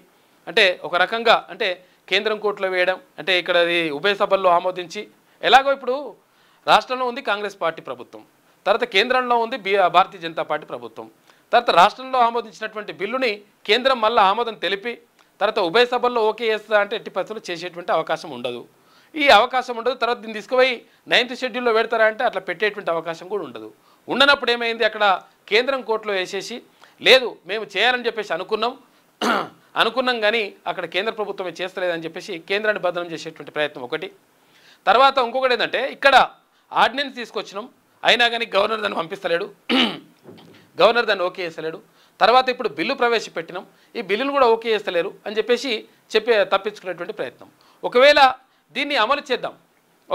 అంటే ఒక రకంగా అంటే కేంద్రం కోర్టులో వేయడం, అంటే ఇక్కడ ఉభయ సభల్లో ఆమోదించి, ఎలాగో ఇప్పుడు రాష్ట్రంలో ఉంది కాంగ్రెస్ పార్టీ ప్రభుత్వం, తర్వాత కేంద్రంలో ఉంది భారతీయ జనతా పార్టీ ప్రభుత్వం, తర్వాత రాష్ట్రంలో ఆమోదించినటువంటి బిల్లుని కేంద్రం మళ్ళీ ఆమోదం తెలిపి తర్వాత ఉభయ సభల్లో ఓకే చేస్తా అంటే ఎట్టి పరిస్థితుల్లో చేసేటువంటి అవకాశం ఉండదు. ఈ అవకాశం ఉండదు. తర్వాత దీన్ని తీసుకుపోయి 9th షెడ్యూల్లో పెడతారా అంటే అట్లా పెట్టేటువంటి అవకాశం కూడా ఉండదు. ఉండనప్పుడు ఏమైంది, అక్కడ కేంద్రం కోర్టులో వేసేసి లేదు మేము చేయాలని చెప్పేసి అనుకున్నాం కానీ అక్కడ కేంద్ర ప్రభుత్వమే చేస్తలేదని చెప్పేసి కేంద్రాన్ని బదనం చేసేటువంటి ప్రయత్నం ఒకటి. తర్వాత ఇంకొకటి ఏంటంటే ఇక్కడ ఆర్డినెన్స్ తీసుకొచ్చినాం అయినా కానీ గవర్నర్ దాన్ని పంపిస్తలేడు, గవర్నర్ దాన్ని ఓకే చేస్తలేడు. తర్వాత ఇప్పుడు బిల్లు ప్రవేశపెట్టినాం, ఈ బిల్లును కూడా ఓకే చేస్తలేరు అని చెప్పేసి తప్పించుకునేటువంటి ప్రయత్నం. ఒకవేళ దీన్ని అమలు చేద్దాం,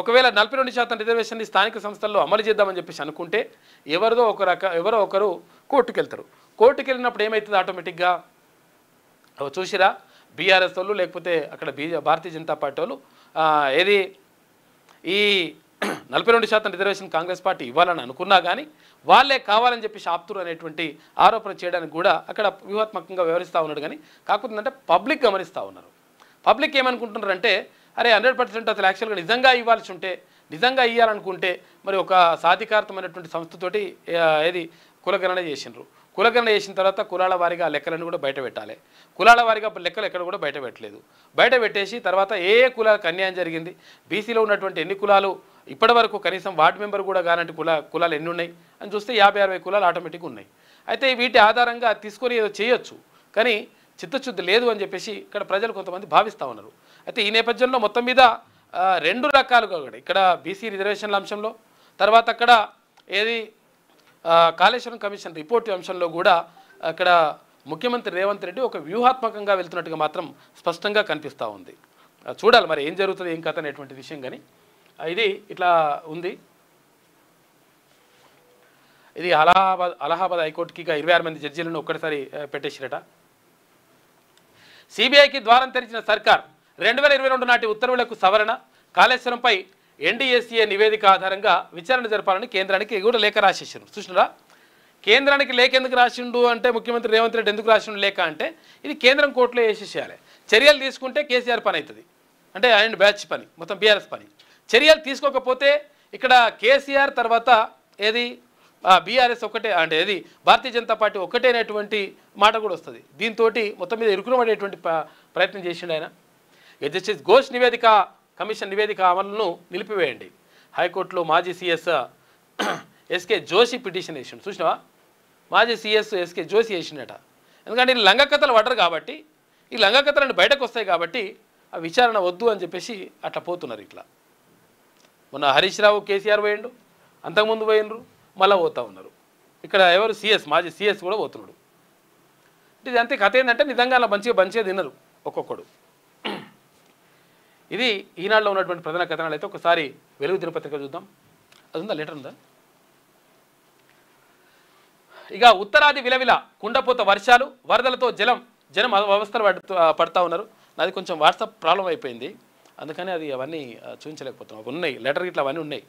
ఒకవేళ 42% రిజర్వేషన్ని స్థానిక సంస్థల్లో అమలు చేద్దామని చెప్పేసి అనుకుంటే ఎవరో ఒకరు కోర్టుకు వెళ్తారు. కోర్టుకు వెళ్ళినప్పుడు ఏమవుతుంది, ఆటోమేటిక్గా చూసిరా బీఆర్ఎస్ వాళ్ళు లేకపోతే అక్కడ భారతీయ జనతా పార్టీ వాళ్ళు ఏది ఈ 42% రిజర్వేషన్ కాంగ్రెస్ పార్టీ ఇవ్వాలని అనుకున్నా కానీ వాళ్ళే కావాలని చెప్పి ఆపుతురు అనేటువంటి ఆరోపణ చేయడానికి కూడా అక్కడ వ్యూహాత్మకంగా వ్యవహరిస్తూ ఉన్నాడు. కానీ కాకపోతే అంటే పబ్లిక్ గమనిస్తూ ఉన్నారు. పబ్లిక్ ఏమనుకుంటున్నారంటే అరే 100% అసలు యాక్చువల్గా నిజంగా ఇవ్వాల్సి ఉంటే, నిజంగా ఇవ్వాలనుకుంటే మరి ఒక సాధికారతమైనటువంటి సంస్థతోటి ఏది కులగణన చేసినారు. కులగణన చేసిన తర్వాత కులాల వారిగా లెక్కలను కూడా బయట పెట్టాలి. కులాల వారిగా లెక్కలు ఎక్కడ కూడా బయట పెట్టలేదు. బయట పెట్టేసి తర్వాత ఏ కులాలకు అన్యాయం జరిగింది, బీసీలో ఉన్నటువంటి ఎన్ని కులాలు ఇప్పటి వరకు కనీసం వార్డు మెంబర్ కూడా కానంటి కులాలు ఎన్ని ఉన్నాయి అని చూస్తే 50-60 కులాలు ఆటోమేటిక్గా ఉన్నాయి. అయితే వీటి ఆధారంగా తీసుకొని ఏదో చేయొచ్చు, కానీ చిత్తశుద్ధి లేదు అని చెప్పేసి ఇక్కడ ప్రజలు కొంతమంది భావిస్తూ ఉన్నారు. అయితే ఈ నేపథ్యంలో మొత్తం మీద రెండు రకాలుగా కూడా ఇక్కడ బీసీ రిజర్వేషన్ల అంశంలో, తర్వాత అక్కడ ఏది కాళేశ్వరం కమిషన్ రిపోర్ట్ అంశంలో కూడా అక్కడ ముఖ్యమంత్రి రేవంత్ రెడ్డి ఒక వ్యూహాత్మకంగా వెళ్తున్నట్టుగా మాత్రం స్పష్టంగా కనిపిస్తూ ఉంది. చూడాలి మరి ఏం జరుగుతుంది ఏం కథ అనేటువంటి విషయం. కానీ ఇది ఇట్లా ఉంది. ఇది అలహాబాద్ హైకోర్టుకి 26 మంది జడ్జీలను ఒక్కటిసారి పెట్టేసిరట. సిబిఐకి ద్వారం తెరిచిన సర్కార్ 2022 నాటి ఉత్తర్వులకు సవరణ, కాళేశ్వరంపై ఎన్డీఎస్ఏ నివేదిక ఆధారంగా విచారణ జరపాలని కేంద్రానికి కూడా లేఖ రాసేసారు. చూసినారా, కేంద్రానికి లేఖ ఎందుకు రాసిండు అంటే ముఖ్యమంత్రి రేవంత్ రెడ్డి ఎందుకు రాసిండు లేఖ అంటే ఇది కేంద్రం కోర్టులో వేసేసేయాలి. చర్యలు తీసుకుంటే కేసీఆర్ పని అవుతుంది, అంటే ఆయన బ్యాచ్ పని, మొత్తం బీఆర్ఎస్ పని. చర్యలు తీసుకోకపోతే ఇక్కడ కేసీఆర్ తర్వాత ఏది బీఆర్ఎస్ ఒకటే అంటే ఏది భారతీయ జనతా పార్టీ ఒకటే అనేటువంటి మాట కూడా వస్తుంది. దీంతో మొత్తం మీద ఇరుకునబడేటువంటి ప్రయత్నం చేసిండు ఆయన. జస్టిస్ ఘోష్ కమిషన్ నివేదిక అమలును నిలిపివేయండి. హైకోర్టులో మాజీ సీఎస్ ఎస్కే జోషి పిటిషన్ వేసిండు. చూసినావా, మాజీ సీఎస్ ఎస్కే జోషి వేసిండట. ఎందుకంటే ఈ లంగకథలు పడరు కాబట్టి, ఈ లంగకథలను బయటకు వస్తాయి కాబట్టి ఆ విచారణ వద్దు అని చెప్పేసి అట్లా పోతున్నారు. ఇట్లా మొన్న హరీష్ రావు కేసీఆర్ పోయిండు, అంతకుముందు పోయినరు, మళ్ళీ పోతూ ఉన్నారు. ఇక్కడ ఎవరు మాజీ సీఎస్ కూడా పోతున్నాడు. ఇది అంతే కథ. ఏంటంటే నిజంగా అలా మంచిగా తిన్నారు ఒక్కొక్కడు. ఇది ఈనాడులో ఉన్నటువంటి ప్రధాన కథనాలు. అయితే ఒకసారి వెలుగు దినపత్రిక చూద్దాం. అది ఉందా, లెటర్ ఉందా? ఇక ఉత్తరాది విలవిల కుండపోత వర్షాలు, వరదలతో జనం అవస్థలు పడతా ఉన్నారు. నాది కొంచెం వాట్సాప్ ప్రాబ్లం అయిపోయింది, అందుకని అవన్నీ చూపించలేకపోతున్నాం. ఉన్నాయి లెటర్ ఇట్లా అవన్నీ ఉన్నాయి.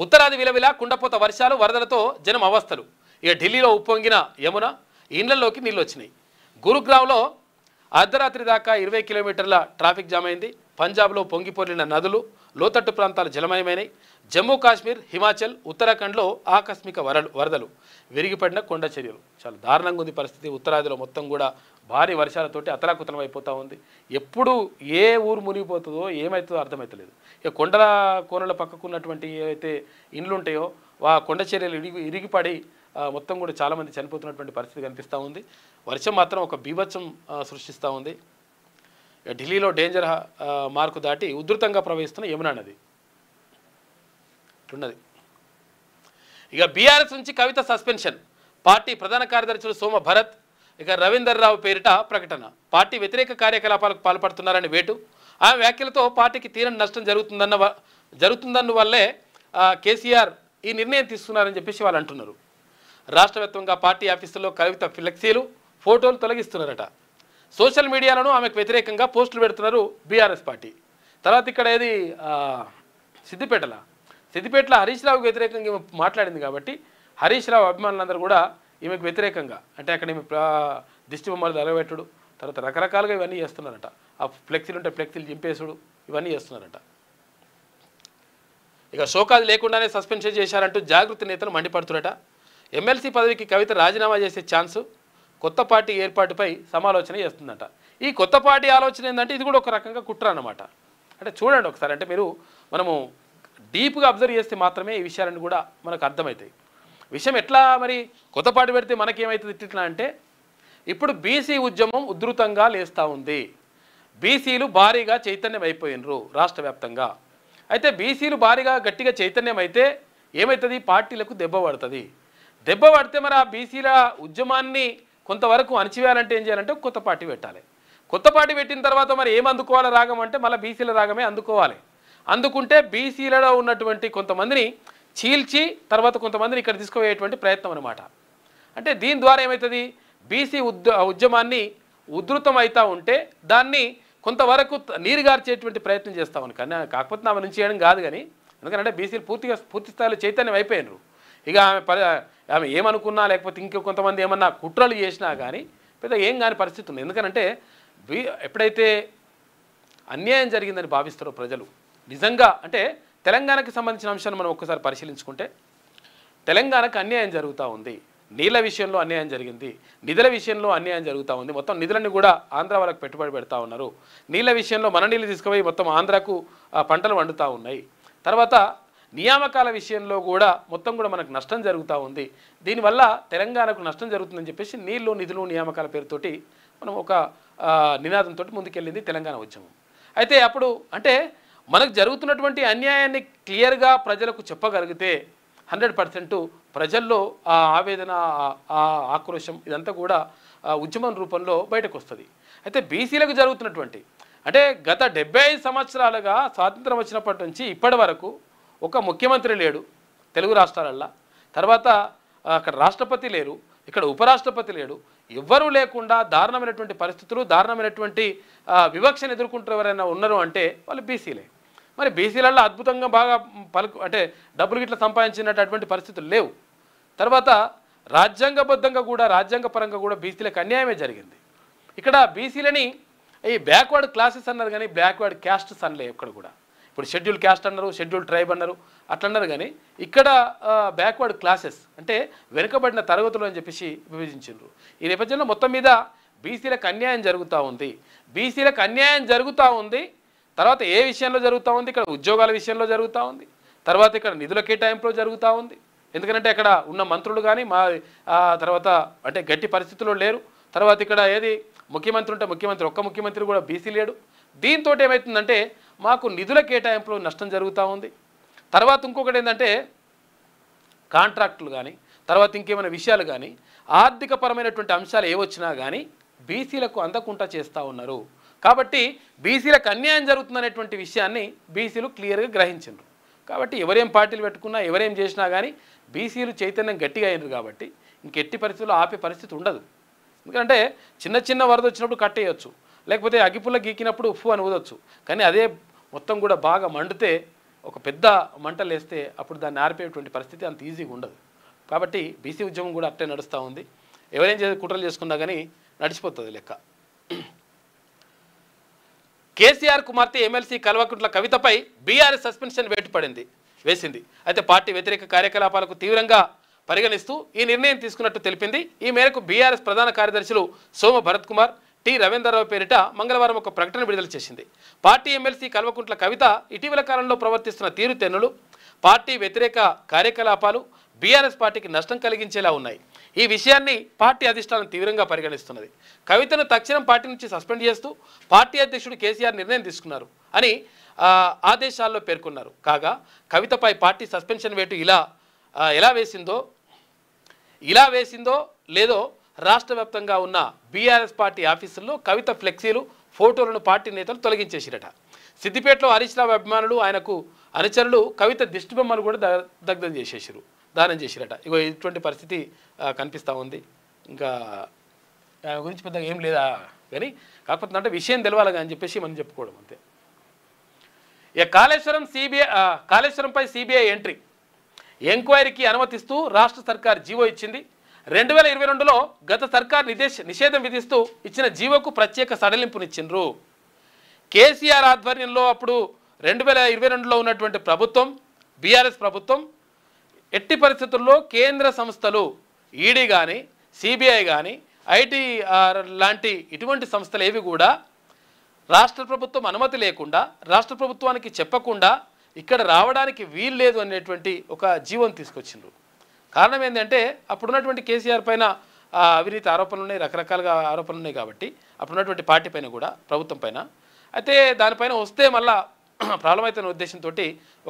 ఉత్తరాది విలవిల కుండపోత వర్షాలు, వరదలతో జనం అవస్థలు. ఇక ఢిల్లీలో ఉప్పొంగిన యమున, ఇండ్లలోకి నీళ్ళు వచ్చినాయి. గురుగ్రామ్లో అర్ధరాత్రి దాకా 20 కిలోమీటర్ల ట్రాఫిక్ జామ్ అయింది. పంజాబ్లో పొంగిపొర్లిన నదులు, లోతట్టు ప్రాంతాలు జలమయమైనాయి. జమ్మూ కాశ్మీర్, హిమాచల్, ఉత్తరాఖండ్లో ఆకస్మిక వరదలు, విరిగిపడిన కొండ చర్యలు. చాలా దారుణంగా ఉంది పరిస్థితి. ఉత్తరాదిలో మొత్తం కూడా భారీ వర్షాలతోటి అతలాకుతలం అయిపోతూ ఉంది. ఎప్పుడు ఏ ఊరు మునిగిపోతుందో ఏమవుతుందో అర్థమవుతలేదు. ఇక కొండల కోనల పక్కకున్నటువంటి ఏవైతే ఇండ్లు ఉంటాయో ఆ కొండ చర్యలు ఇరిగిపడి మొత్తం కూడా చాలామంది చనిపోతున్నటువంటి పరిస్థితి కనిపిస్తూ ఉంది. వర్షం మాత్రం ఒక బీభత్సం సృష్టిస్తూ ఉంది. ఢిల్లీలో డేంజర్ మార్కు దాటి ఉధృతంగా ప్రవహిస్తున్న యమునా నది ఉన్నది. ఇక బీఆర్ఎస్ నుంచి కవిత సస్పెన్షన్, పార్టీ ప్రధాన కార్యదర్శులు సోమ భరత్, ఇక రవీందర్ రావు పేరిట ప్రకటన. పార్టీ వ్యతిరేక కార్యకలాపాలకు పాల్పడుతున్నారని వేటు, ఆ వ్యాఖ్యలతో పార్టీకి తీరని నష్టం జరుగుతుందన్న వల్లే కేసీఆర్ ఈ నిర్ణయం తీసుకున్నారని చెప్పేసి వాళ్ళు అంటున్నారు. రాష్ట్ర వ్యాప్తంగా పార్టీ ఆఫీసుల్లో కవిత ఫ్లెక్సీలు ఫోటోలు తొలగిస్తున్నారట. సోషల్ మీడియాలను ఆమెకు వ్యతిరేకంగా పోస్టులు పెడుతున్నారు బీఆర్ఎస్ పార్టీ. తర్వాత ఇక్కడ ఏది సిద్దిపేటలో హరీష్ రావుకు వ్యతిరేకంగా మాట్లాడింది కాబట్టి హరీష్ రావు అభిమానులందరూ కూడా ఈమెకు వ్యతిరేకంగా అంటే అక్కడ ఈమె దిష్టి బొమ్మలు తగలబెట్టుడు, తర్వాత రకరకాలుగా ఇవన్నీ చేస్తున్నారట. ఆ ఫ్లెక్సీలు ఉంటే ఫ్లెక్సీలు చింపేసుడు ఇవన్నీ చేస్తున్నారట. ఇక షోకాజ్ లేకుండానే సస్పెన్షన్ చేశారంటూ జాగృతి నేతలు మండిపడుతున్నారట. ఎమ్మెల్సీ పదవికి కవిత రాజీనామా చేసే ఛాన్సు కొత్త పార్టీ ఏర్పాటుపై సమాలోచన చేస్తుందట. ఈ కొత్త పార్టీ ఆలోచన ఏంటంటే ఇది కూడా ఒక రకంగా కుట్ర అన్నమాట. అంటే చూడండి ఒకసారి, అంటే మనము డీప్గా అబ్జర్వ్ చేస్తే మాత్రమే ఈ విషయాలన్నీ కూడా మనకు అర్థమవుతాయి. విషయం ఎట్లా మరి కొత్త పార్టీ పెడితే మనకేమవుతుంది ఇట్లా అంటే, ఇప్పుడు బీసీ ఉద్యమం ఉధృతంగా లేస్తూ ఉంది. బీసీలు భారీగా చైతన్యం అయిపోయినరు రాష్ట్ర వ్యాప్తంగా. అయితే బీసీలు భారీగా గట్టిగా చైతన్యం అయితే ఏమవుతుంది, పార్టీలకు దెబ్బ పడుతుంది. దెబ్బ పడితే మరి ఆ బీసీల ఉద్యమాన్ని కొంతవరకు అణచివేయాలంటే ఏం చేయాలంటే కొత్త పార్టీ పెట్టాలి. కొత్త పార్టీ పెట్టిన తర్వాత మరి ఏం అందుకోవాలి రాగం అంటే మళ్ళీ బీసీల రాగమే అందుకోవాలి. అందుకుంటే బీసీలలో ఉన్నటువంటి కొంతమందిని చీల్చి తర్వాత కొంతమందిని ఇక్కడ తీసుకుపోయేటువంటి ప్రయత్నం అనమాట. అంటే దీని ద్వారా ఏమవుతుంది, బీసీ ఉద్యమాన్ని ఉధృతం అవుతూ ఉంటే దాన్ని కొంతవరకు నీరుగార్చేటువంటి ప్రయత్నం చేస్తామని. కానీ కాకపోతే ఆమె నుంచి చేయడం కాదు కానీ, ఎందుకంటే బీసీలు పూర్తి స్థాయిలో చైతన్యం అయిపోయినారు. ఇక ఆమె ఏమనుకున్నా లేకపోతే ఇంకో కొంతమంది ఏమన్నా కుట్రలు చేసినా కానీ పెద్ద ఏం కాని పరిస్థితి ఉంది. ఎందుకంటే ఎప్పుడైతే అన్యాయం జరిగిందని భావిస్తారో ప్రజలు నిజంగా, అంటే తెలంగాణకి సంబంధించిన అంశాన్ని మనం ఒక్కసారి పరిశీలించుకుంటే తెలంగాణకు అన్యాయం జరుగుతూ ఉంది. నీళ్ళ విషయంలో అన్యాయం జరిగింది, నిధుల విషయంలో అన్యాయం జరుగుతూ ఉంది. మొత్తం నిధులన్నీ కూడా ఆంధ్ర వాళ్ళకి పెట్టుబడి పెడతా ఉన్నారు. నీళ్ళ విషయంలో మన నీళ్ళు తీసుకుపోయి మొత్తం ఆంధ్రాకు పంటలు వండుతూ ఉన్నాయి. తర్వాత నియామకాల విషయంలో కూడా మొత్తం కూడా మనకు నష్టం జరుగుతూ ఉంది. దీనివల్ల తెలంగాణకు నష్టం జరుగుతుందని చెప్పేసి నీళ్ళు నిధులు నియామకాల పేరుతోటి మనం ఒక నినాదంతో ముందుకెళ్ళింది తెలంగాణ ఉద్యమం. అయితే అప్పుడు అంటే మనకు జరుగుతున్నటువంటి అన్యాయాన్ని క్లియర్గా ప్రజలకు చెప్పగలిగితే 100% ప్రజల్లో ఆ ఆవేదన, ఆ ఆక్రోశం ఇదంతా కూడా ఉద్యమం రూపంలో బయటకు వస్తుంది. అయితే బీసీలకు జరుగుతున్నటువంటి అంటే గత 75 సంవత్సరాలుగా స్వాతంత్రం వచ్చినప్పటి నుంచి ఇప్పటి వరకు ఒక ముఖ్యమంత్రి లేడు తెలుగు రాష్ట్రాలల్లో. తర్వాత అక్కడ రాష్ట్రపతి లేరు, ఇక్కడ ఉపరాష్ట్రపతి లేడు. ఎవ్వరూ లేకుండా దారుణమైనటువంటి పరిస్థితులు, దారుణమైనటువంటి వివక్షను ఎదుర్కొంటారు ఎవరైనా ఉన్నారు అంటే వాళ్ళు బీసీలే. మరి బీసీలలో అద్భుతంగా బాగా అంటే డబ్బులు గిట్లా సంపాదించినటువంటి పరిస్థితులు లేవు. తర్వాత రాజ్యాంగబద్ధంగా కూడా రాజ్యాంగపరంగా కూడా బీసీలకు అన్యాయమే జరిగింది. ఇక్కడ బీసీలని ఈ బ్యాక్వర్డ్ క్లాసెస్ అన్నారు కానీ బ్యాక్వర్డ్ క్యాస్ట్స్ అనలే ఎక్కడ కూడా. ఇప్పుడు షెడ్యూల్ క్యాస్ట్ అన్నారు, షెడ్యూల్ ట్రైబ్ అన్నారు, అట్లా అన్నారు. కానీ ఇక్కడ బ్యాక్వర్డ్ క్లాసెస్ అంటే వెనుకబడిన తరగతులు అని చెప్పేసి విభజించారు. ఈ నేపథ్యంలో మొత్తం మీద బీసీలకు అన్యాయం జరుగుతూ ఉంది. బీసీలకు అన్యాయం జరుగుతూ ఉంది. తర్వాత ఏ విషయంలో జరుగుతూ ఉంది, ఇక్కడ ఉద్యోగాల విషయంలో జరుగుతూ ఉంది. తర్వాత ఇక్కడ నిధుల కేటాయింపులో జరుగుతూ ఉంది. ఎందుకంటే అక్కడ ఉన్న మంత్రులు కానీ తర్వాత అంటే గట్టి పరిస్థితుల్లో లేరు. తర్వాత ఇక్కడ ఏది ముఖ్యమంత్రి ఉంటే ఒక్క ముఖ్యమంత్రి కూడా బీసీ లేడు. దీంతో ఏమవుతుందంటే మాకు నిధుల కేటాయింపులో నష్టం జరుగుతూ ఉంది. తర్వాత ఇంకొకటి ఏంటంటే కాంట్రాక్టులు కానీ తర్వాత ఇంకేమైనా విషయాలు కానీ ఆర్థికపరమైనటువంటి అంశాలు ఏవొచ్చినా కానీ బీసీలకు అందకుండా చేస్తూ ఉన్నారు. కాబట్టి బీసీలకు అన్యాయం జరుగుతుందనేటువంటి విషయాన్ని బీసీలు క్లియర్గా గ్రహించారు. కాబట్టి ఎవరేం పార్టీలు పెట్టుకున్నా ఎవరేం చేసినా కానీ బీసీలు చైతన్యం గట్టిగా అయినారు. కాబట్టి ఇంకెట్టి పరిస్థితుల్లో ఆపే పరిస్థితి ఉండదు. ఎందుకంటే చిన్న వరద వచ్చినప్పుడు కట్టేయచ్చు, లేకపోతే అగ్గిపుల్ల గీకినప్పుడు ఉఫ్ఫు అని ఊదొచ్చు. కానీ అదే మొత్తం కూడా బాగా మండితే ఒక పెద్ద మంటలు వేస్తే అప్పుడు దాన్ని ఆరిపోయేటువంటి పరిస్థితి అంత ఈజీగా ఉండదు. కాబట్టి బీసీ ఉద్యమం కూడా అట్టే నడుస్తూ ఉంది. ఎవరేం కుట్రలు చేసుకున్నా కానీ నడిచిపోతుంది లెక్క. కేసీఆర్ కుమార్తె ఎమ్మెల్సీ కల్వకుంట్ల కవితపై బీఆర్ఎస్ సస్పెన్షన్ వేసింది. అయితే పార్టీ వ్యతిరేక కార్యకలాపాలకు తీవ్రంగా పరిగణిస్తూ ఈ నిర్ణయం తీసుకున్నట్టు తెలిపింది. ఈ మేరకు బీఆర్ఎస్ ప్రధాన కార్యదర్శులు సోమ భరత్ కుమార్, టి రవీంద్రరావు పేరిట మంగళవారం ఒక ప్రకటన విడుదల చేసింది. పార్టీ ఎమ్మెల్సీ కల్వకుంట్ల కవిత ఇటీవల కాలంలో ప్రవర్తిస్తున్న తీరుతెన్నులు, పార్టీ వ్యతిరేక కార్యకలాపాలు బీఆర్ఎస్ పార్టీకి నష్టం కలిగించేలా ఉన్నాయి. ఈ విషయాన్ని పార్టీ అధిష్టానం తీవ్రంగా పరిగణిస్తున్నది. కవితను తక్షణం పార్టీ నుంచి సస్పెండ్ చేస్తూ పార్టీ అధ్యక్షుడు కేసీఆర్ నిర్ణయం తీసుకున్నారు అని ఆదేశాల్లో పేర్కొన్నారు. కాగా కవితపై పార్టీ సస్పెన్షన్ వేటు ఎలా వేసిందో లేదో రాష్ట్ర వ్యాప్తంగా ఉన్న బీఆర్ఎస్ పార్టీ ఆఫీసుల్లో కవిత ఫ్లెక్సీలు, ఫోటోలను పార్టీ నేతలు తొలగించేసిరట. సిద్దిపేటలో హరీష్ రావు అభిమానులు ఆయనకు అనుచరులు కవిత దిష్టిబొమ్మలు కూడా దగ్ధం చేసేసారు, దానం చేసిరట. ఇగో ఇటువంటి పరిస్థితి కనిపిస్తూ ఉంది. ఇంకా ఆయన గురించి పెద్దగా ఏం లేదా కానీ కాకపోతే అంటే విషయం తెలవాలి అని చెప్పేసి మనం చెప్పుకోవడం అంతే. ఇక కాళేశ్వరంపై సిబిఐ ఎంట్రీ, ఎంక్వైరీకి అనుమతిస్తూ రాష్ట్ర సర్కార్ జీవో ఇచ్చింది. 2022లో గత సర్కార్ నిషేధం విధిస్తూ ఇచ్చిన జీవోకు ప్రత్యేక సడలింపునిచ్చిండ్రు. కేసీఆర్ ఆధ్వర్యంలో అప్పుడు 2022లో ఉన్నటువంటి ప్రభుత్వం, బీఆర్ఎస్ ప్రభుత్వం ఎట్టి పరిస్థితుల్లో కేంద్ర సంస్థలు ఈడీ కానీ సిబిఐ కానీ ఐటీ లాంటి ఇటువంటి సంస్థలు ఏవి కూడా రాష్ట్ర ప్రభుత్వం అనుమతి లేకుండా, రాష్ట్ర ప్రభుత్వానికి చెప్పకుండా ఇక్కడ రావడానికి వీలు లేదు అనేటువంటి ఒక జీవోని తీసుకొచ్చిండ్రు. కారణం ఏంటంటే అప్పుడున్నటువంటి కేసీఆర్ పైన అవినీతి ఆరోపణలు ఉన్నాయి, రకరకాలుగా ఆరోపణలు ఉన్నాయి కాబట్టి అప్పుడున్నటువంటి పార్టీ పైన కూడా, ప్రభుత్వం పైన. అయితే దానిపైన వస్తే మళ్ళా ప్రాబ్లం అవుతున్న ఉద్దేశంతో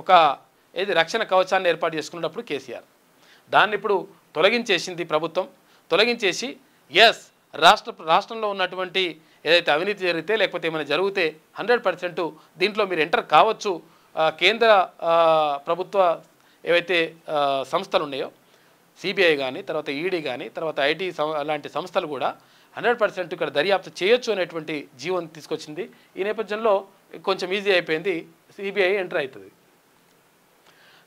ఒక రక్షణ కవచాన్ని ఏర్పాటు చేసుకున్నప్పుడు కేసీఆర్ దాన్ని ఇప్పుడు తొలగించేసింది ప్రభుత్వం. తొలగించేసి రాష్ట్రంలో ఉన్నటువంటి ఏదైతే అవినీతి జరిగితే లేకపోతే ఏమైనా జరిగితే 100% దీంట్లో మీరు ఎంటర్ కావచ్చు. కేంద్ర ప్రభుత్వ ఏవైతే సంస్థలు ఉన్నాయో సిబిఐ కానీ, తర్వాత ఈడీ కానీ, తర్వాత ఐటీ అలాంటి సంస్థలు కూడా 100% ఇక్కడ దర్యాప్తు చేయొచ్చు అనేటువంటి జీవోని తీసుకొచ్చింది. ఈ నేపథ్యంలో కొంచెం ఈజీ అయిపోయింది, సిబిఐ ఎంటర్ అవుతుంది.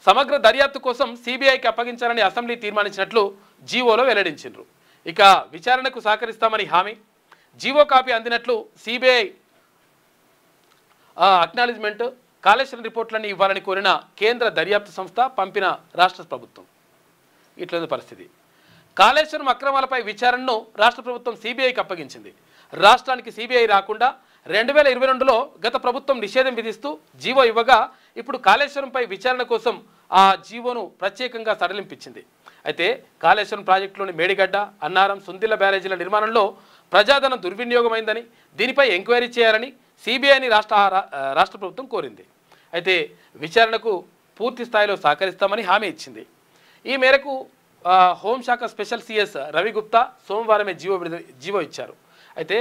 సమగ్ర దర్యాప్తు కోసం సిబిఐకి అప్పగించాలని అసెంబ్లీ తీర్మానించినట్లు జీవోలో వెల్లడించారు. ఇక విచారణకు సహకరిస్తామని హామీ, జీవో కాపీ అందినట్లు సిబిఐ అక్నాలెడ్జ్మెంట్, కాళేశ్వరం రిపోర్ట్లన్నీ ఇవ్వాలని కోరిన కేంద్ర దర్యాప్తు సంస్థ పంపిన రాష్ట్ర ప్రభుత్వం. ఇట్లా పరిస్థితి. కాళేశ్వరం అక్రమాలపై విచారణను రాష్ట్ర ప్రభుత్వం సిబిఐకి అప్పగించింది. రాష్ట్రానికి సిబిఐ రాకుండా 2022లో గత ప్రభుత్వం నిషేధం విధిస్తూ జీవో ఇవ్వగా ఇప్పుడు కాళేశ్వరంపై విచారణ కోసం ఆ జీవోను ప్రత్యేకంగా సడలింపించింది. అయితే కాళేశ్వరం ప్రాజెక్టులోని మేడిగడ్డ, అన్నారం, సుందిల్ల బ్యారేజీల నిర్మాణంలో ప్రజాధనం దుర్వినియోగమైందని, దీనిపై ఎంక్వైరీ చేయాలని సిబిఐని రాష్ట్ర ప్రభుత్వం కోరింది. అయితే విచారణకు పూర్తి స్థాయిలో సహకరిస్తామని హామీ ఇచ్చింది. ఈ మేరకు హోంశాఖ స్పెషల్ సిఎస్ రవి గుప్తా సోమవారమే జీవో ఇచ్చారు. అయితే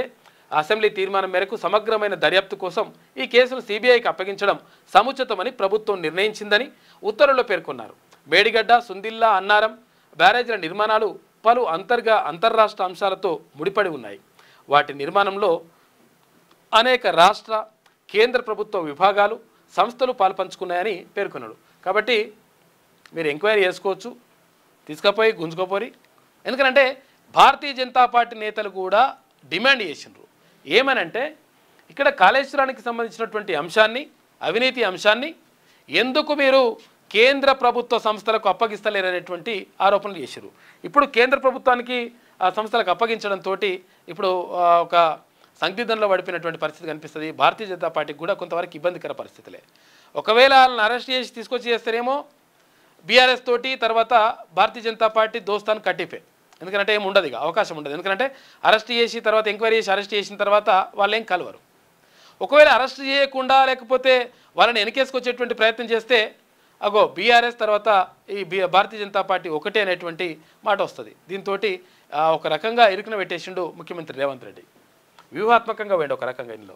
అసెంబ్లీ తీర్మానం మేరకు సమగ్రమైన దర్యాప్తు కోసం ఈ కేసును సిబిఐకి అప్పగించడం సముచితమని ప్రభుత్వం నిర్ణయించిందని ఉత్తర్వుల్లో పేర్కొన్నారు. మేడిగడ్డ, సుందిల్లా, అన్నారం బ్యారేజీల నిర్మాణాలు పలు అంతర్రాష్ట్ర అంశాలతో ముడిపడి ఉన్నాయి. వాటి నిర్మాణంలో అనేక రాష్ట్ర, కేంద్ర ప్రభుత్వ విభాగాలు, సంస్థలు పాల్పంచుకున్నాయని పేర్కొన్నాడు. కాబట్టి మీరు ఎంక్వైరీ చేసుకోవచ్చు, తీసుకుపోయి గుంజుకోపోరి. ఎందుకంటే భారతీయ జనతా పార్టీ నేతలు కూడా డిమాండ్ చేసిండ్రు. ఏమనంటే ఇక్కడ కాళేశ్వరానికి సంబంధించినటువంటి అంశాన్ని, అవినీతి అంశాన్ని ఎందుకు మీరు కేంద్ర ప్రభుత్వ సంస్థలకు అప్పగిస్తలేరనేటువంటి ఆరోపణలు చేశారు. ఇప్పుడు కేంద్ర ప్రభుత్వానికి ఆ సంస్థలకు అప్పగించడంతో ఇప్పుడు ఒక సందిగ్ధంలో పడిపోయినటువంటి పరిస్థితి కనిపిస్తుంది. భారతీయ జనతా పార్టీకి కూడా కొంతవరకు ఇబ్బందికర పరిస్థితులే. ఒకవేళ వాళ్ళని అరెస్ట్ చేసి తీసుకొచ్చి చేస్తారేమో బీఆర్ఎస్ తోటి, తర్వాత భారతీయ జనతా పార్టీ దోస్తాను కట్టిపోయి, ఎందుకంటే ఏమి ఉండదు, ఇక అవకాశం ఉండదు. ఎందుకంటే అరెస్ట్ చేసి తర్వాత ఎంక్వైరీ చేసి అరెస్ట్ చేసిన తర్వాత వాళ్ళు ఏం కలవరు. ఒకవేళ అరెస్ట్ చేయకుండా లేకపోతే వాళ్ళని వెనకేసుకొచ్చేటువంటి ప్రయత్నం చేస్తే అగో బీఆర్ఎస్ తర్వాత ఈ భారతీయ జనతా పార్టీ ఒకటే అనేటువంటి మాట వస్తుంది. దీంతో ఒక రకంగా ఇరుకున పెట్టేసిండు ముఖ్యమంత్రి రేవంత్ రెడ్డి. వ్యూహాత్మకంగా వేయండి ఒక రకంగా. ఇందులో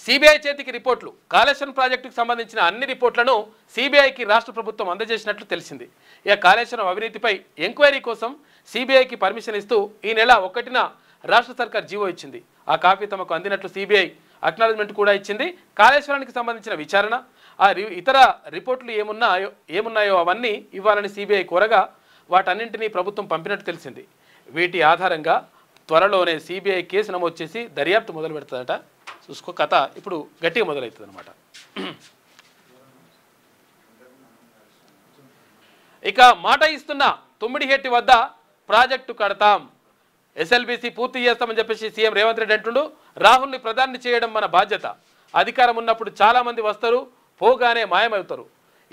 సిబిఐ చేతికి రిపోర్ట్లు, కాళేశ్వరం ప్రాజెక్టుకు సంబంధించిన అన్ని రిపోర్ట్లను సిబిఐకి రాష్ట్ర ప్రభుత్వం అందజేసినట్లు తెలిసింది. ఇక కాళేశ్వరం అవినీతిపై ఎంక్వైరీ కోసం సిబిఐకి పర్మిషన్ ఇస్తూ ఈ నెల 1న రాష్ట్ర సర్కార్ జీవో ఇచ్చింది. ఆ కాపీ తమకు అందినట్లు సిబిఐ అక్నాలెడ్జ్మెంట్ కూడా ఇచ్చింది. కాళేశ్వరానికి సంబంధించిన విచారణ, ఇతర రిపోర్టులు ఏమున్నాయో అవన్నీ ఇవ్వాలని సిబిఐ కోరగా వాటన్నింటినీ ప్రభుత్వం పంపినట్టు తెలిసింది. వీటి ఆధారంగా త్వరలోనే సిబిఐ కేసు నమోదు చేసి దర్యాప్తు మొదలు పెడుతుందట. చూసుకో, కథ ఇప్పుడు గట్టిగా మొదలవుతుంది అనమాట. ఇక మాట ఇస్తున్న తుమ్మిడిహెట్టి వద్ద ప్రాజెక్టు కడతాం, ఎస్ఎల్బీసీ పూర్తి చేస్తామని చెప్పేసి సీఎం రేవంత్ రెడ్డి అంటుండు. రాహుల్ని ప్రధాని చేయడం మన బాధ్యత. అధికారం ఉన్నప్పుడు చాలామంది వస్తారు, పోగానే మాయమవుతారు.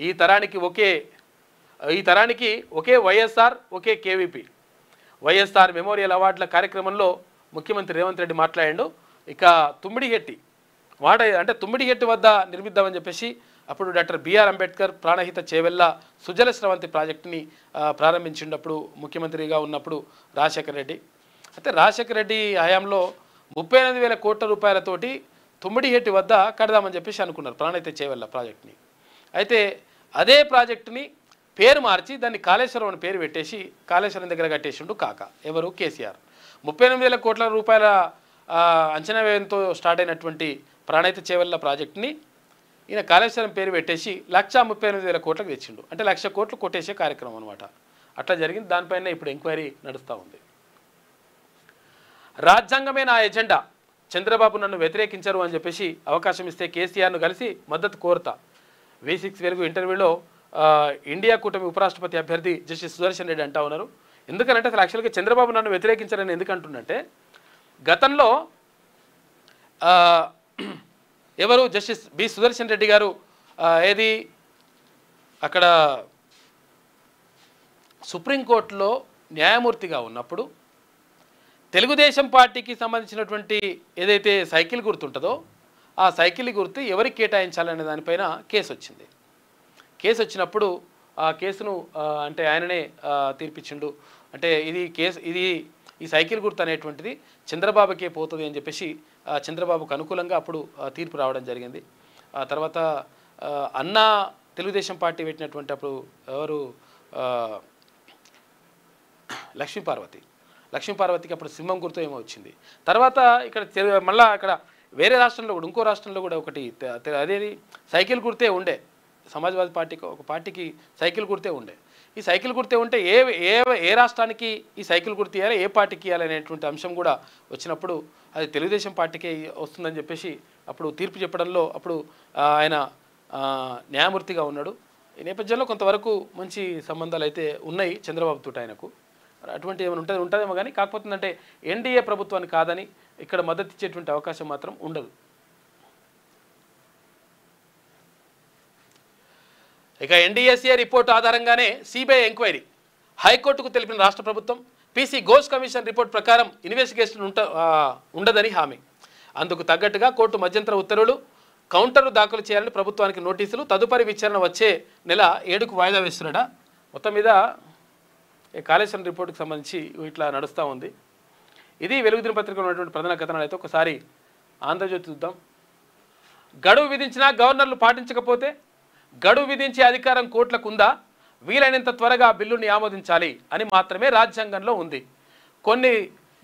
ఈ తరానికి ఒకే వైఎస్ఆర్, ఒకే కేవీపీ. వైఎస్ఆర్ మెమోరియల్ అవార్డుల కార్యక్రమంలో ముఖ్యమంత్రి రేవంత్ రెడ్డి మాట్లాడాడు. ఇక తుమ్మిడిహెట్టి తుమ్మిడిహెట్టి వద్ద నిర్మిద్దామని చెప్పేసి అప్పుడు డాక్టర్ బిఆర్ అంబేద్కర్ ప్రాణహిత చేవెళ్ళ సుజల స్రవంతి ప్రాజెక్టుని ప్రారంభించినప్పుడు ముఖ్యమంత్రిగా ఉన్నప్పుడు రాజశేఖర రెడ్డి. అయితే రాజశేఖర రెడ్డి హయాంలో 38,000 కోట్ల రూపాయలతోటి తుమ్మిడిహెట్టి వద్ద కడదామని చెప్పేసి అనుకున్నారు ప్రాణహిత చేవెళ్ళ ప్రాజెక్ట్ని. అయితే అదే ప్రాజెక్టుని పేరు మార్చి దాన్ని కాళేశ్వరం అని పేరు పెట్టేసి కాళేశ్వరం దగ్గర కట్టేసిండు కాక ఎవరు కేసీఆర్. 38,000 కోట్ల రూపాయల అంచనా వ్యయంతో స్టార్ట్ అయినటువంటి ప్రాణహిత చేవెళ్ళ ప్రాజెక్టుని ఈయన కాళేశ్వరం పేరు పెట్టేసి 138,000 కోట్లకు తెచ్చిండు. అంటే 1,00,000 కోట్లు కొట్టేసే కార్యక్రమం అనమాట. అట్లా జరిగింది. దానిపైన ఇప్పుడు ఎంక్వైరీ నడుస్తూ ఉంది. రాజ్యాంగమే నా ఎజెండా, చంద్రబాబు నన్ను వ్యతిరేకించరు అని చెప్పేసి అవకాశం ఇస్తే కేసీఆర్ను కలిసి మద్దతు కోరుతా. V6 వెలుగు ఇంటర్వ్యూలో ఇండియా కూటమి ఉపరాష్ట్రపతి అభ్యర్థి జస్టిస్ సుదర్శన్ రెడ్డి అంటా ఉన్నారు. ఎందుకంటే అసలు యాక్చువల్గా చంద్రబాబు నన్ను వ్యతిరేకించారని ఎందుకంటున్నంటే గతంలో ఎవరు జస్టిస్ బి సుదర్శన్ రెడ్డి గారు ఏది అక్కడ సుప్రీంకోర్టులో న్యాయమూర్తిగా ఉన్నప్పుడు తెలుగుదేశం పార్టీకి సంబంధించినటువంటి ఏదైతే సైకిల్ గుర్తుంటుందో ఆ సైకిల్ గుర్తు ఎవరికి కేటాయించాలనే దానిపైన కేసు వచ్చింది. కేసు వచ్చినప్పుడు ఆ కేసును అంటే ఆయననే తీర్పిచ్చిండు. అంటే ఈ సైకిల్ గుర్తు అనేటువంటిది చంద్రబాబుకే పోతుంది అని చెప్పేసి చంద్రబాబుకు అనుకూలంగా అప్పుడు తీర్పు రావడం జరిగింది. ఆ తర్వాత అన్నా తెలుగుదేశం పార్టీ పెట్టినటువంటి అప్పుడు ఎవరు లక్ష్మీపార్వతికి అప్పుడు సింహం గుర్తు ఏమో వచ్చింది. తర్వాత ఇక్కడ మళ్ళీ అక్కడ వేరే రాష్ట్రంలో కూడా ఇంకో రాష్ట్రంలో కూడా ఒకటి అదేది సైకిల్ గుర్తే ఉండే. సమాజ్వాదీ పార్టీకి ఒక పార్టీకి సైకిల్ గుర్తే ఉండే. ఈ సైకిల్ గుర్తే ఉంటే ఏ రాష్ట్రానికి ఈ సైకిల్ గుర్తు ఇవ్వాలి, ఏ పార్టీకి ఇవ్వాలి అనేటువంటి అంశం కూడా వచ్చినప్పుడు అది తెలుగుదేశం పార్టీకే వస్తుందని చెప్పేసి అప్పుడు తీర్పు చెప్పడంలో అప్పుడు ఆయన న్యాయమూర్తిగా ఉన్నాడు. ఈ నేపథ్యంలో కొంతవరకు మంచి సంబంధాలు అయితే ఉన్నాయి చంద్రబాబు తోటి ఆయనకు. అటువంటి ఏమైనా ఉంటుందేమో కానీ కాకపోతే అంటే ఎన్డీఏ ప్రభుత్వాన్ని కాదని ఇక్కడ మద్దతు ఇచ్చేటువంటి అవకాశం మాత్రం ఉండదు. ఇక ఎన్డీఎస్ఏ రిపోర్టు ఆధారంగానే సిబిఐ ఎంక్వైరీ హైకోర్టుకు తెలిపిన రాష్ట్ర ప్రభుత్వం. పీసీ ఘోష్ కమిషన్ రిపోర్ట్ ప్రకారం ఇన్వెస్టిగేషన్ ఉండదని హామీ. అందుకు తగ్గట్టుగా కోర్టు మధ్యంతర ఉత్తర్వులు, కౌంటర్లు దాఖలు చేయాలని ప్రభుత్వానికి నోటీసులు. తదుపరి విచారణ వచ్చే నెల 7కు వాయిదా వేస్తున్నాడా. మొత్తం మీద కాళేశ్వరం రిపోర్టుకు సంబంధించి ఇట్లా నడుస్తూ ఉంది. ఇది వెలుగు దినపత్రికలో ఉన్నటువంటి ప్రధాన కథనాలు. అయితే ఒకసారి ఆంధ్రజ్యోతి చూద్దాం. గడువు విధించినా గవర్నర్లు పాటించకపోతే గడువు విధించే అధికారం కోర్టులకు ఉందా? వీలైనంత త్వరగా బిల్లుని ఆమోదించాలి అని మాత్రమే రాజ్యాంగంలో ఉంది. కొన్ని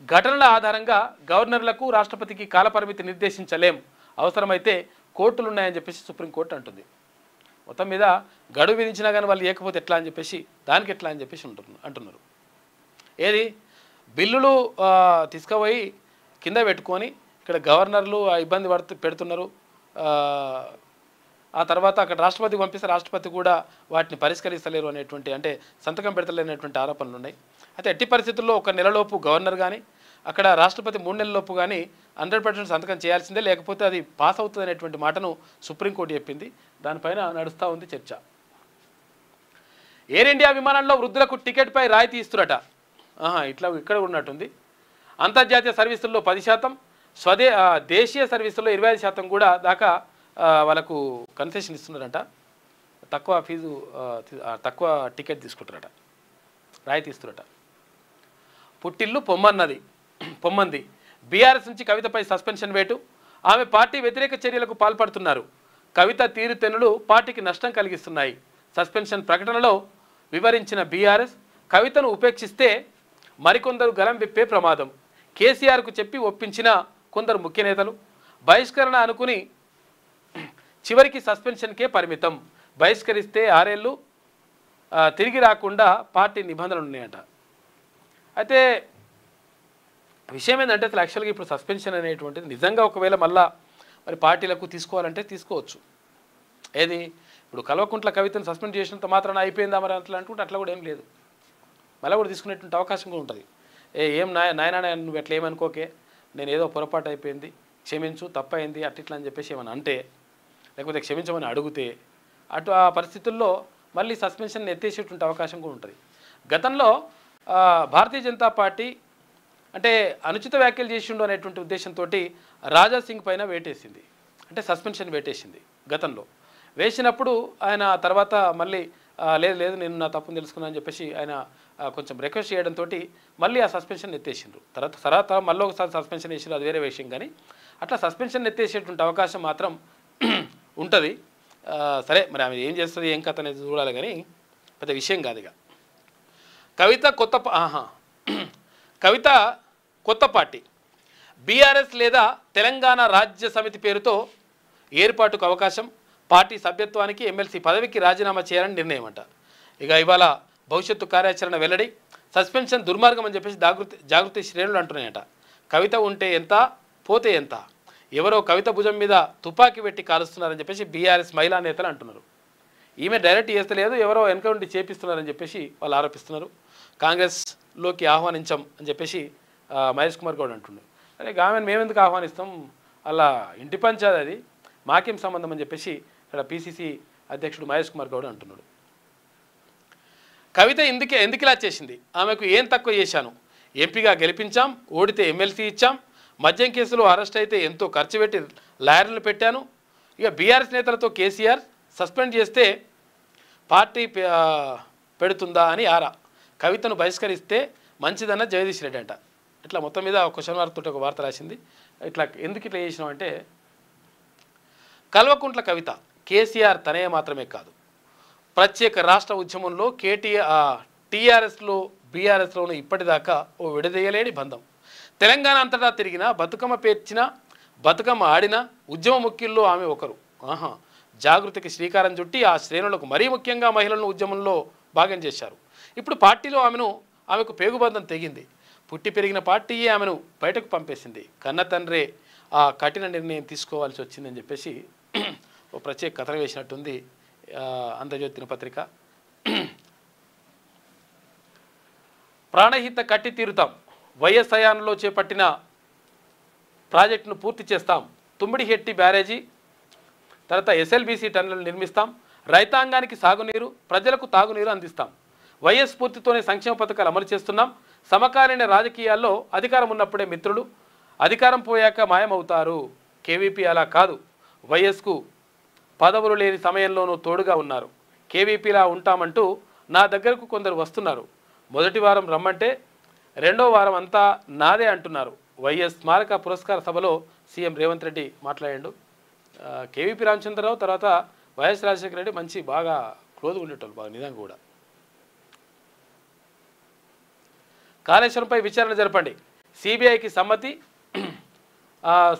ఘటనల ఆధారంగా గవర్నర్లకు రాష్ట్రపతికి కాలపరిమితి నిర్దేశించలేం, అవసరమైతే కోర్టులున్నాయని చెప్పేసి సుప్రీంకోర్టు అంటుంది. మొత్తం మీద గడువు విధించినా కానీ వాళ్ళు ఏకపోతే ఎట్లా అని చెప్పేసి దానికి ఎట్లా అని చెప్పేసి అంటున్నారు. ఏది బిల్లులు తీసుకుపోయి కింద పెట్టుకొని ఇక్కడ గవర్నర్లు ఇబ్బంది పెడుతున్నారు. ఆ తర్వాత అక్కడ రాష్ట్రపతికి పంపిస్తే రాష్ట్రపతి కూడా వాటిని పరిష్కరిస్తలేరు అనేటువంటి అంటే సంతకం పెడతలేనటువంటి ఆరోపణలు ఉన్నాయి. అయితే ఎట్టి పరిస్థితుల్లో 1 నెలలోపు గవర్నర్ కానీ అక్కడ రాష్ట్రపతి 3 నెలలలోపు కానీ 100% సంతకం చేయాల్సిందే, లేకపోతే అది పాస్ అవుతుంది అనేటువంటి మాటను సుప్రీంకోర్టు చెప్పింది. దానిపైన నడుస్తూ ఉంది చర్చ. ఎయిర్ ఇండియా విమానంలో వృద్ధులకు టికెట్పై రాయితీ ఇస్తున్నట. ఇక్కడ ఉన్నట్టుంది. అంతర్జాతీయ సర్వీసుల్లో 10%, దేశీయ సర్వీసుల్లో 25% కూడా దాకా వాళ్ళకు కన్సెషన్ ఇస్తున్నారంట. తక్కువ ఫీజు తక్కువ టికెట్ తీసుకుంటారట, రాయితీ ఇస్తున్నారట. పుట్టిల్లు పొమ్మంది. బీఆర్ఎస్ నుంచి కవితపై సస్పెన్షన్ వేటు. ఆమె పార్టీ వ్యతిరేక చర్యలకు పాల్పడుతున్నారు. కవిత తీరుతెన్నులు పార్టీకి నష్టం కలిగిస్తున్నాయి. సస్పెన్షన్ ప్రకటనలో వివరించిన బీఆర్ఎస్ కవితను ఉపేక్షిస్తే మరికొందరు గలం విప్పే ప్రమాదం. కేసీఆర్కు చెప్పి ఒప్పించిన కొందరు ముఖ్య నేతలు బహిష్కరణ అనుకుని చివరికి సస్పెన్షన్కే పరిమితం. బహిష్కరిస్తే 6 ఏళ్ళు తిరిగి రాకుండా పార్టీ నిబంధనలు ఉన్నాయంట. అయితే విషయం ఏంటంటే అసలు యాక్చువల్గా ఇప్పుడు సస్పెన్షన్ అనేటువంటిది నిజంగా ఒకవేళ మళ్ళా మరి పార్టీలకు తీసుకోవాలంటే తీసుకోవచ్చు. ఏది ఇప్పుడు కల్వకుంట్ల కవితను సస్పెండ్ చేసినంత మాత్రాన అయిపోయిందా మరి అట్లా అనుకుంటే అట్లా కూడా ఏం లేదు, మళ్ళీ కూడా తీసుకునేటువంటి అవకాశం కూడా ఉంటుంది. ఏం నాయన నువ్వు ఎట్లా ఏమనుకోకే, నేను ఏదో పొరపాటు అయిపోయింది క్షమించు, తప్పైంది అట్లా అని చెప్పేసి ఏమన్నా అంటే లేకపోతే క్షమించమని అడిగితే ఆ పరిస్థితుల్లో మళ్ళీ సస్పెన్షన్ ఎత్తేసేటువంటి అవకాశం కూడా ఉంటుంది. గతంలో భారతీయ జనతా పార్టీ అంటే అనుచిత వ్యాఖ్యలు చేసిండు అనేటువంటి ఉద్దేశంతో రాజాసింగ్ పైన వేటేసింది, అంటే సస్పెన్షన్ వేటేసింది. గతంలో వేసినప్పుడు ఆయన తర్వాత మళ్ళీ లేదు నేను నా తప్పును తెలుసుకున్నా అని చెప్పేసి ఆయన కొంచెం రిక్వెస్ట్ చేయడంతో మళ్ళీ ఆ సస్పెన్షన్ ఎత్తేసిండ్రు. తర్వాత మళ్ళీ ఒకసారి సస్పెన్షన్ వేసిండ్రు, అది వేరే విషయం. కానీ అట్లా సస్పెన్షన్ ఎత్తేసేటువంటి అవకాశం మాత్రం ఉంటుంది. సరే మరి ఆమె ఏం చేస్తుంది ఏం కథ అనేది చూడాలి, కానీ పెద్ద విషయం కాదు. ఇక కవిత కొత్త పార్టీ బీఆర్ఎస్ లేదా తెలంగాణ రాజ్య సమితి పేరుతో ఏర్పాటుకు అవకాశం, పార్టీ సభ్యత్వానికి ఎమ్మెల్సీ పదవికి రాజీనామా చేయాలని నిర్ణయం అంట. ఇక ఇవాళ భవిష్యత్తు కార్యాచరణ వెల్లడి, సస్పెన్షన్ దుర్మార్గం అని చెప్పేసి జాగృతి శ్రేణులు అంటున్నాయట. కవిత ఉంటే ఎంత పోతే ఎంత, ఎవరో కవిత భుజం మీద తుపాకీ పెట్టి కాలుస్తున్నారని చెప్పేసి బీఆర్ఎస్ మహిళా నేతలు అంటున్నారు. ఈమె డైరెక్ట్ చేస్తలేదు, ఎవరో వెనక ఉండి చేపిస్తున్నారని చెప్పేసి వాళ్ళు ఆరోపిస్తున్నారు. కాంగ్రెస్లోకి ఆహ్వానించాం అని చెప్పేసి మహేష్ కుమార్ గౌడ్ అంటున్నారు. అరే ఆమెను మేమెందుకు ఆహ్వానిస్తాం, అలా ఇంటి పంచాది, అది మాకేం సంబంధం అని చెప్పేసి ఇక్కడ పిసిసి అధ్యక్షుడు మహేష్ కుమార్ గౌడ్ అంటున్నాడు. కవిత ఎందుకు ఇలా చేసింది, ఆమెకు ఏం తక్కువ చేశాను, ఎంపీగా గెలిపించాం, ఓడితే ఎమ్మెల్సీ ఇచ్చాం, మద్యం కేసులో అరెస్ట్ అయితే ఎంతో ఖర్చు పెట్టి లాయర్లు పెట్టాను, ఇక బీఆర్ఎస్ నేతలతో కేసీఆర్ సస్పెండ్ చేస్తే పార్టీ పెడుతుందా అని ఆరా, కవితను బహిష్కరిస్తే మంచిదన్న జగదీష్ రెడ్డి అంట. ఇట్లా మొత్తం మీద క్వశ్చన్ మార్క్ తోటి ఒక వార్త రాసింది. ఇట్లా ఎందుకు ఇట్లా చేసినాం అంటే, కల్వకుంట్ల కవిత కేసీఆర్ తనయ మాత్రమే కాదు, ప్రత్యేక రాష్ట్ర ఉద్యమంలో టీఆర్ఎస్లో బీఆర్ఎస్లోనూ ఇప్పటిదాకా ఓ విడదీయలేని బంధం. తెలంగాణ అంతటా తిరిగిన, బతుకమ్మ పేర్చిన, బతుకమ్మ ఆడిన ఉద్యమ ముఖ్యుల్లో ఆమె ఒకరు. జాగృతికి శ్రీకారం చుట్టి ఆ శ్రేణులకు మరీ ముఖ్యంగా మహిళలను ఉద్యమంలో భాగం చేశారు. ఇప్పుడు పార్టీలో ఆమెకు పేగుబంధం తెగింది. పుట్టి పెరిగిన పార్టీయే ఆమెను బయటకు పంపేసింది. కన్న తండ్రే ఆ కఠిన నిర్ణయం తీసుకోవాల్సి వచ్చిందని చెప్పేసి ఓ ప్రత్యేక కథనం వేసినట్టుంది ఆంధ్రజ్యోతి దినపత్రిక. ప్రాణహిత కట్టి తీరుతాం, వైఎస్ హయాంలో చేపట్టిన ప్రాజెక్టును పూర్తి చేస్తాం, తుమ్మిడిహెట్టి బ్యారేజీ, తర్వాత ఎస్ఎల్బీసీ టన్నెల్ నిర్మిస్తాం, రైతాంగానికి సాగునీరు, ప్రజలకు తాగునీరు అందిస్తాం, వైఎస్ స్ఫూర్తితోనే సంక్షేమ పథకాలు అమలు చేస్తున్నాం, సమకాలీన రాజకీయాల్లో అధికారం ఉన్నప్పుడే మిత్రులు, అధికారం పోయాక మాయమవుతారు, కేవీపీ అలా కాదు, వైఎస్కు పదవులు లేని సమయంలోనూ తోడుగా ఉన్నారు, కేవీపీలా ఉంటామంటూ నా దగ్గరకు కొందరు వస్తున్నారు, మొదటి వారం రమ్మంటే రెండో వారం అంతా నాదే అంటున్నారు. వైఎస్ స్మారక పురస్కార సభలో సీఎం రేవంత్ రెడ్డి మాట్లాడాడు. కేవీపీ రామచంద్రరావు తర్వాత వైఎస్ రాజశేఖర రెడ్డి మంచి బాగా క్లోజ్ ఉండేటోళ్ళు, బాగా నిజంగా కూడా. కాళేశ్వరంపై విచారణ జరపండి, సిబిఐకి సమ్మతి,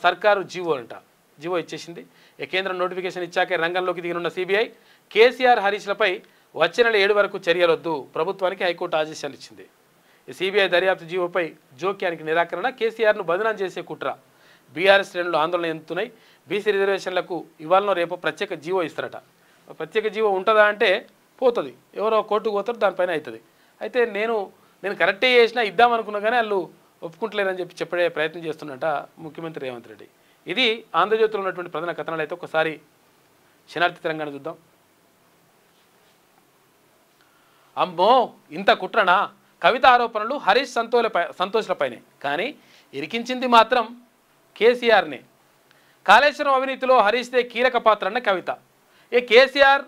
సర్కారు జీవో ఇచ్చేసింది. కేంద్రం నోటిఫికేషన్ ఇచ్చాకే రంగంలోకి దిగనున్న సిబిఐ కేసీఆర్ హరీష్లపై వచ్చే నెల 7 వరకు చర్యలొద్దు, ప్రభుత్వానికి హైకోర్టు ఆదేశాలు ఇచ్చింది. సిబిఐ దర్యాప్తు జీవోపై జోక్యానికి నిరాకరణ, కేసీఆర్ను బదనాం చేసే కుట్ర, బీఆర్ఎస్ శ్రేణులు ఆందోళన ఎత్తుతున్నాయి. బీసీ రిజర్వేషన్లకు ఇవాళనో రేపు ప్రత్యేక జీవో ఇస్తారట. ప్రత్యేక జీవో ఉంటుందా అంటే పోతుంది, ఎవరో కోర్టుకు పోతారు, దానిపైన అవుతుంది. అయితే నేను కరెక్టే చేసినా ఇద్దామనుకున్నా కానీ వాళ్ళు ఒప్పుకుంటలేరని చెప్పే ప్రయత్నం చేస్తున్నట ముఖ్యమంత్రి రేవంత్ రెడ్డి. ఇది ఆంధ్రజ్యోతిలో ఉన్నటువంటి ప్రధాన కథనాలు. అయితే ఒకసారి శనార్థి తెలంగాణ చూద్దాం. అమ్మో ఇంత కుట్రనా, కవిత ఆరోపణలు హరీష్ సంతోష్లపైనే, కానీ ఇరికించింది మాత్రం కేసీఆర్నే. కాళేశ్వరం అవినీతిలో హరీష్దే కీలక పాత్ర అన్న కవిత. కేసీఆర్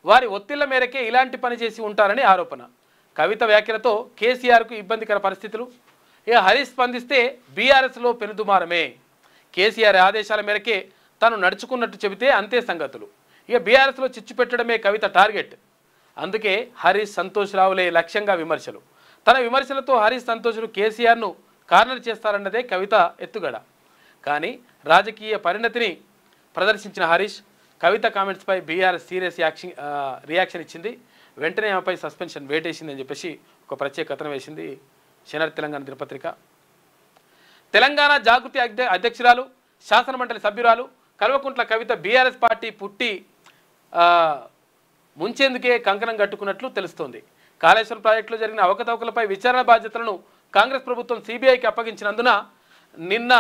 వారి ఒత్తిళ్ల మేరకే ఇలాంటి పని చేసి ఉంటారని ఆరోపణ. కవిత వ్యాఖ్యలతో కేసీఆర్కు ఇబ్బందికర పరిస్థితులు. హరీష్ స్పందిస్తే బీఆర్ఎస్లో పెనుదుమారమే. కేసీఆర్ ఆదేశాల మేరకే తాను నడుచుకున్నట్టు చెబితే అంతే సంగతులు. బీఆర్ఎస్లో చిచ్చు పెట్టడమే కవిత టార్గెట్. అందుకే హరీష్ సంతోష్ రావులే లక్ష్యంగా విమర్శలు. తన విమర్శలతో హరీష్ సంతోష్లు కేసీఆర్ను కార్నర్ చేస్తారన్నదే కవిత ఎత్తుగడ. కానీ రాజకీయ పరిణతిని ప్రదర్శించిన హరీష్ కవిత కామెంట్స్పై బీఆర్ఎస్ సీరియస్ రియాక్షన్ ఇచ్చింది. వెంటనే ఆమెపై సస్పెన్షన్ వేటేసిందని చెప్పేసి ఒక ప్రత్యేక కథనం వేసింది శనార్థి తెలంగాణ దినపత్రిక. తెలంగాణ జాగృతి అధ్యక్షురాలు, శాసనమండలి సభ్యురాలు కల్వకుంట్ల కవిత బీఆర్ఎస్ పార్టీ పుట్టి ముంచేందుకే కంకణం కట్టుకున్నట్లు తెలుస్తోంది. కాళేశ్వరం ప్రాజెక్టులో జరిగిన అవకతవకలపై విచారణ బాధ్యతలను కాంగ్రెస్ ప్రభుత్వం సిబిఐకి అప్పగించినందున నిన్న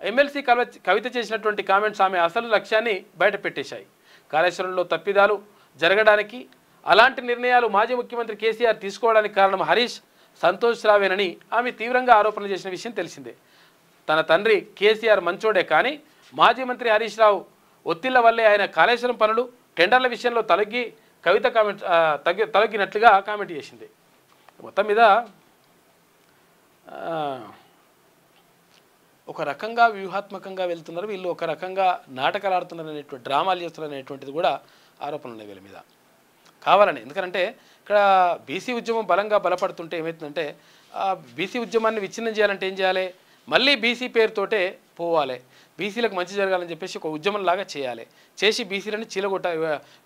ఎమ్మెల్సీ కవిత చేసినటువంటి కామెంట్స్ ఆమె అసలు లక్ష్యాన్ని బయటపెట్టేశాయి. కాళేశ్వరంలో తప్పిదాలు జరగడానికి, అలాంటి నిర్ణయాలు మాజీ ముఖ్యమంత్రి కేసీఆర్ తీసుకోవడానికి కారణం హరీష్ సంతోష్ రావేనని ఆమె తీవ్రంగా ఆరోపణలు చేసిన విషయం తెలిసిందే. తన తండ్రి కేసీఆర్ మంచోడే, కానీ మాజీ మంత్రి హరీష్ రావు ఒత్తిళ్ల వల్లే ఆయన కాళేశ్వరం పనులు, టెండర్ల విషయంలో కవిత తలగినట్లుగా కామెంట్ చేసింది. మొత్తం మీద ఒక రకంగా వ్యూహాత్మకంగా వెళ్తున్నారు, వీళ్ళు ఒక రకంగా నాటకాలు ఆడుతున్నారు అనేటువంటి డ్రామాలు చేస్తున్నారు అనేటువంటిది కూడా ఆరోపణలు ఉన్నాయి వీళ్ళ మీద కావాలని. ఎందుకంటే ఇక్కడ బీసీ ఉద్యమం బలంగా బలపడుతుంటే ఏమవుతుందంటే బీసీ ఉద్యమాన్ని విచ్ఛిన్నం చేయాలంటే ఏం చేయాలి, మళ్ళీ బీసీ పేరుతోటే పోవాలి, బీసీలకు మంచి జరగాలని చెప్పేసి ఒక ఉద్యమంలాగా చేయాలి, చేసి బీసీలను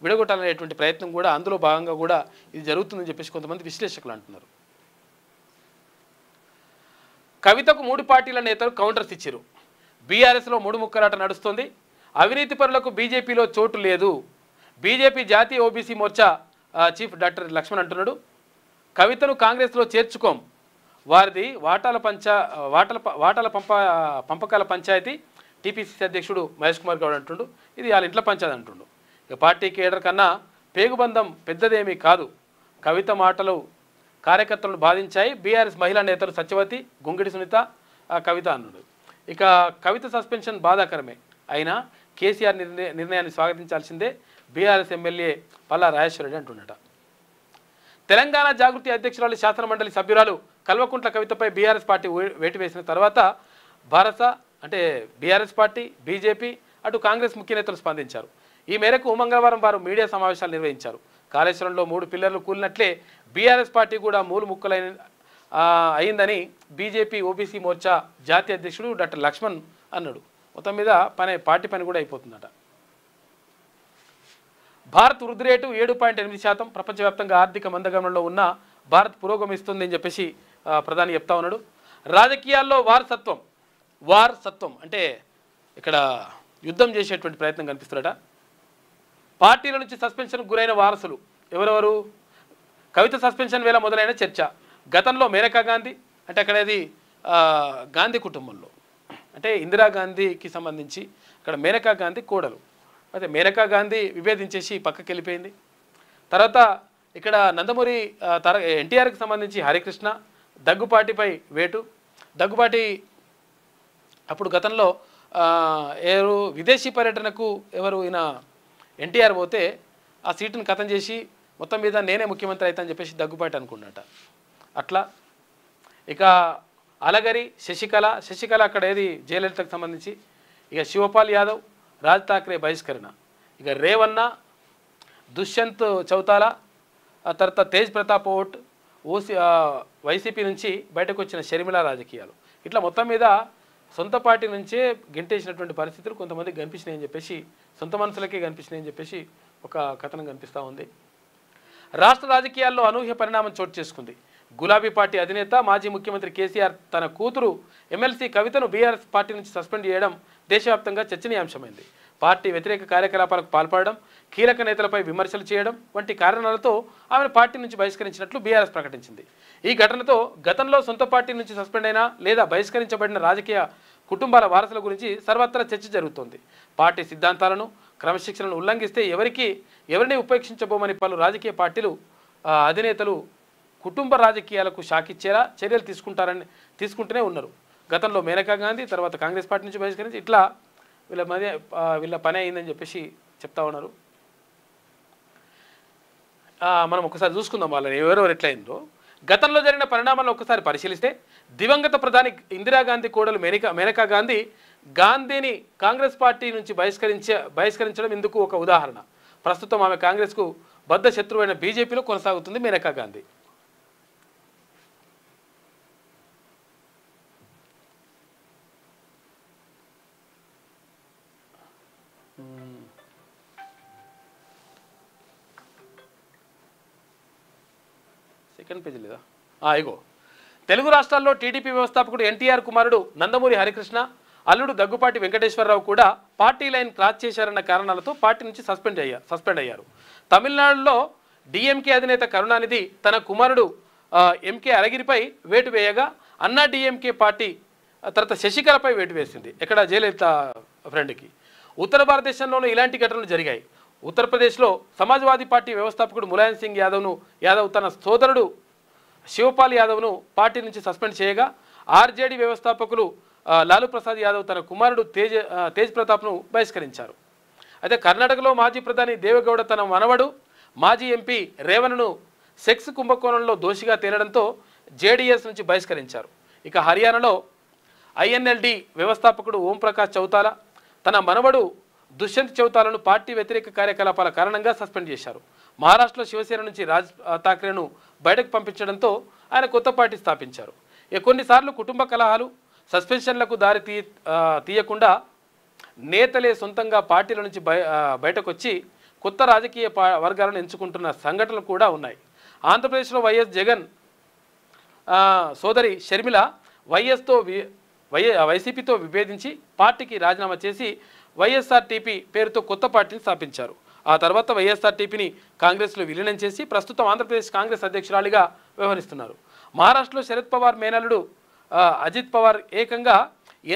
విడగొట్టాలనేటువంటి ప్రయత్నం కూడా అందులో భాగంగా కూడా ఇది జరుగుతుందని చెప్పేసి కొంతమంది విశ్లేషకులు అంటున్నారు. కవితకు 3 పార్టీల నేతలు కౌంటర్స్ ఇచ్చారు. బీఆర్ఎస్లో 3 ముక్కలాట నడుస్తుంది. అవినీతి పరులకు బీజేపీలో చోటు లేదు. బీజేపీ జాతీయ OBC Morcha chief doctor Laxman అంటున్నాడు, కవితను కాంగ్రెస్లో చేర్చుకోం, వారిది వాటాల పంపకాల పంచాయతీ. టీపీసీసీ అధ్యక్షుడు మహేష్ కుమార్ గౌడ్ అంటుండు, ఇది వాళ్ళ ఇంట్లో పంచాయతీ అంటుండు. ఇక పార్టీ కేడర్ కన్నా పేగుబంధం పెద్దదేమీ కాదు, కవిత మాటలు కార్యకర్తలను బాధించాయి. బీఆర్ఎస్ మహిళా నేతలు సత్యవతి, గుంగిడి సునీత, కవిత అన్నాడు. ఇక కవిత సస్పెన్షన్ బాధాకరమే అయినా కేసీఆర్ నిర్ణయాన్ని స్వాగతించాల్సిందే, బీఆర్ఎస్ ఎమ్మెల్యే పల్లా రాజేశ్వరరెడ్డి అంటున్నట. తెలంగాణ జాగృతి అధ్యక్షురాలు శాసనమండలి సభ్యురాలు కల్వకుంట్ల కవితపై బీఆర్ఎస్ పార్టీ వేటు వేసిన తర్వాత భారత అంటే బీఆర్ఎస్ పార్టీ, బీజేపీ, అటు కాంగ్రెస్ ముఖ్య నేతలు స్పందించారు. ఈ మేరకు మంగళవారం వారు మీడియా సమావేశాలు నిర్వహించారు. కాళేశ్వరంలో 3 పిల్లర్లు కూలినట్లే బీఆర్ఎస్ పార్టీ కూడా మూలు ముక్కలైన అయిందని బీజేపీ ఓబీసీ మోర్చా జాతీయ అధ్యక్షుడు డాక్టర్ లక్ష్మణ్ అన్నాడు. మొత్తం మీద పార్టీ పని కూడా అయిపోతుందట. భారత్ వృద్ధి రేటు 7.8%. ప్రపంచవ్యాప్తంగా ఆర్థిక మందగమనంలో ఉన్న భారత్ పురోగమిస్తుంది అని చెప్పేసి ప్రధాని చెప్తా ఉన్నాడు. రాజకీయాల్లో వారసత్వం అంటే ఇక్కడ యుద్ధం చేసేటువంటి ప్రయత్నం కనిపిస్తున్నారట. పార్టీల నుంచి సస్పెన్షన్కు గురైన వారసులు ఎవరెవరు? కవిత సస్పెన్షన్ వేళ మొదలైన చర్చ. గతంలో మేనకా గాంధీ అంటే అక్కడది గాంధీ కుటుంబంలో అంటే ఇందిరాగాంధీకి సంబంధించి అక్కడ మేనకా గాంధీ కోడలు. అయితే మేనకా గాంధీ విభేదించేసి పక్కకి వెళ్ళిపోయింది. తర్వాత ఇక్కడ నందమూరి ఎన్టీఆర్కి సంబంధించి హరికృష్ణ, దగ్గుపాటిపై వేటు. దగ్గుపాటి అప్పుడు గతంలో ఎవరు విదేశీ పర్యటనకు ఈయన ఎన్టీఆర్ పోతే ఆ సీటును ఖతం చేసి మొత్తం మీద నేనే ముఖ్యమంత్రి అవుతా అని చెప్పేసి దగ్గుపాటి అనుకున్నట. అట్లా ఇక అలగరి శశికళ అక్కడ ఏది జయలలితకు సంబంధించి. ఇక శివపాల్ యాదవ్, రాజ్ ఠాక్రే బహిష్కరణ. ఇక రేవన్న, దుష్యంత్ చౌతాలా, ఆ తర్వాత తేజ్ ప్రతాప్ ఓట్, వైసీపీ నుంచి బయటకు వచ్చిన షర్మిల రాజకీయాలు. ఇట్లా మొత్తం మీద సొంత పార్టీ నుంచే గెంటేసినటువంటి పరిస్థితులు కొంతమందికి కనిపించినాయని చెప్పేసి, సొంత మనుషులకే కనిపించినాయని చెప్పేసి ఒక కథనం కనిపిస్తూ ఉంది. రాష్ట్ర రాజకీయాల్లో అనూహ్య పరిణామం చోటు చేసుకుంది. గులాబీ పార్టీ అధినేత మాజీ ముఖ్యమంత్రి కేసీఆర్ తన కూతురు ఎమ్మెల్సీ కవితను బీఆర్ఎస్ పార్టీ నుంచి సస్పెండ్ చేయడం దేశవ్యాప్తంగా చర్చనీయాంశమైంది. పార్టీ వ్యతిరేక కార్యకలాపాలకు పాల్పడడం, కీలక నేతలపై విమర్శలు చేయడం వంటి కారణాలతో ఆమెను పార్టీ నుంచి బహిష్కరించినట్లు బీఆర్ఎస్ ప్రకటించింది. ఈ ఘటనతో గతంలో సొంత పార్టీ నుంచి సస్పెండ్ అయిన లేదా బహిష్కరించబడిన రాజకీయ కుటుంబాల వారసుల గురించి సర్వత్రా చర్చ జరుగుతోంది. పార్టీ సిద్ధాంతాలను, క్రమశిక్షణను ఉల్లంఘిస్తే ఎవరిని ఉపేక్షించబోమని పలు రాజకీయ పార్టీలు అధినేతలు కుటుంబ రాజకీయాలకు షాకిచ్చేలా చర్యలు తీసుకుంటూనే ఉన్నారు. గతంలో మేనకా గాంధీ, తర్వాత కాంగ్రెస్ పార్టీ నుంచి బహిష్కరించి ఇట్లా వీళ్ళ పని అయిందని చెప్పేసి చెప్తా ఉన్నారు. మనం ఒకసారి చూసుకుందాం వాళ్ళని ఎవరెవరు ఎట్లయిందో. గతంలో జరిగిన పరిణామాలను ఒకసారి పరిశీలిస్తే దివంగత ప్రధాని ఇందిరాగాంధీ కోడలు మేనకా గాంధీని కాంగ్రెస్ పార్టీ నుంచి బహిష్కరించడం ఇందుకు ఒక ఉదాహరణ. ప్రస్తుతం ఆమె కాంగ్రెస్కు బద్ధ శత్రువైన బీజేపీలో కొనసాగుతుంది మేనకా గాంధీ. సెకండ్ పేజీ లేదా? ఇగో తెలుగు రాష్ట్రాల్లో టీడీపీ వ్యవస్థాపకుడు ఎన్టీఆర్ కుమారుడు నందమూరి హరికృష్ణ, అల్లుడు దగ్గుపాటి వెంకటేశ్వరరావు కూడా పార్టీ లైన్ క్రాస్ చేశారన్న కారణాలతో పార్టీ నుంచి సస్పెండ్ అయ్యారు. తమిళనాడులో డిఎంకే అధినేత కరుణానిధి తన కుమారుడు ఎంకే అరగిరిపై వేటు వేయగా, అన్నా డిఎంకే పార్టీ తర్వాత శశికళపై వేటు వేసింది. ఇక్కడ జయలలిత ఫ్రెండ్కి. ఉత్తర భారతదేశంలోనూ ఇలాంటి ఘటనలు జరిగాయి. ఉత్తరప్రదేశ్లో సమాజ్వాదీ పార్టీ వ్యవస్థాపకుడు ములాయం సింగ్ యాదవ్ తన సోదరుడు శివపాల్ యాదవ్ను పార్టీ నుంచి సస్పెండ్ చేయగా, ఆర్జేడీ వ్యవస్థాపకులు లాలూ ప్రసాద్ యాదవ్ తన కుమారుడు తేజ్ ప్రతాప్ను బహిష్కరించారు. అయితే కర్ణాటకలో మాజీ ప్రధాని దేవగౌడ తన మనవడు మాజీ ఎంపీ రేవణ్ను సెక్స్ కుంభకోణంలో దోషిగా తేలడంతో జేడీఎస్ నుంచి బహిష్కరించారు. ఇక హర్యానాలో ఐఎన్ఎల్డి వ్యవస్థాపకుడు ఓంప్రకాష్ చౌతాలా తన మనవడు దుష్యంత్ చౌతాలను పార్టీ వ్యతిరేక కార్యకలాపాల కారణంగా సస్పెండ్ చేశారు. మహారాష్ట్రలో శివసేన నుంచి రాజ్ ఠాక్రేను బయటకు పంపించడంతో ఆయన కొత్త పార్టీ స్థాపించారు. కొన్నిసార్లు కుటుంబ కలహాలు సస్పెన్షన్లకు దారి తీయకుండా నేతలే సొంతంగా పార్టీల నుంచి బయటకు వచ్చి కొత్త రాజకీయ వర్గాలను ఎంచుకుంటున్న సంఘటనలు కూడా ఉన్నాయి. ఆంధ్రప్రదేశ్లో వైఎస్ జగన్ సోదరి షర్మిల వైసీపీతో విభేదించి పార్టీకి రాజీనామా చేసి వైఎస్ఆర్టీపీ పేరుతో కొత్త పార్టీని స్థాపించారు. ఆ తర్వాత వైఎస్ఆర్టీపీని కాంగ్రెస్లో విలీనం చేసి ప్రస్తుతం ఆంధ్రప్రదేశ్ కాంగ్రెస్ అధ్యక్షురాలిగా వ్యవహరిస్తున్నారు. మహారాష్ట్రలో శరద్ పవార్ మేనల్లుడు అజిత్ పవార్ ఏకంగా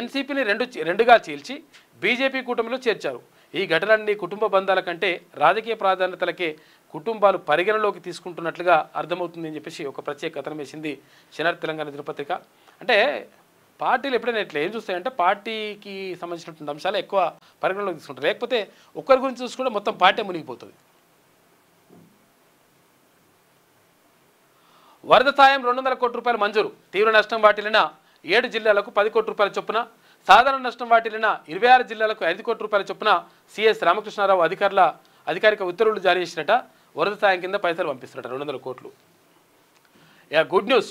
ఎన్సీపీని రెండుగా చీల్చి బీజేపీ కూటమిలో చేర్చారు. ఈ ఘటనలన్నీ కుటుంబ బంధాల కంటే రాజకీయ ప్రాధాన్యతలకే కుటుంబాలు పరిగణలోకి తీసుకుంటున్నట్లుగా అర్థమవుతుందని చెప్పేసి ఒక ప్రత్యేక కథనం వేసింది శనివారం తెలంగాణ దినపత్రిక. అంటే పార్టీలు ఎప్పుడైనా ఇట్లా ఏం చూస్తాయంటే పార్టీకి సంబంధించినటువంటి అంశాలు ఎక్కువ పరిగణలోకి తీసుకుంటారు. లేకపోతే ఒక్కరి గురించి చూసుకుంటే మొత్తం పార్టీ మునిగిపోతుంది. వరద సాయం 200 కోట్ల రూపాయలు మంజూరు. తీవ్ర నష్టం వాటిల్లిన 7 జిల్లాలకు 10 కోట్ల రూపాయల చొప్పున, సాధారణ నష్టం వాటిల్లిన 26 జిల్లాలకు 5 కోట్ల రూపాయల చొప్పున సిఎస్ రామకృష్ణారావు అధికారిక ఉత్తర్వులు జారీ చేసినట. వరద సాయం కింద పైసలు పంపిస్తున్నట 200 కోట్లు. గుడ్ న్యూస్,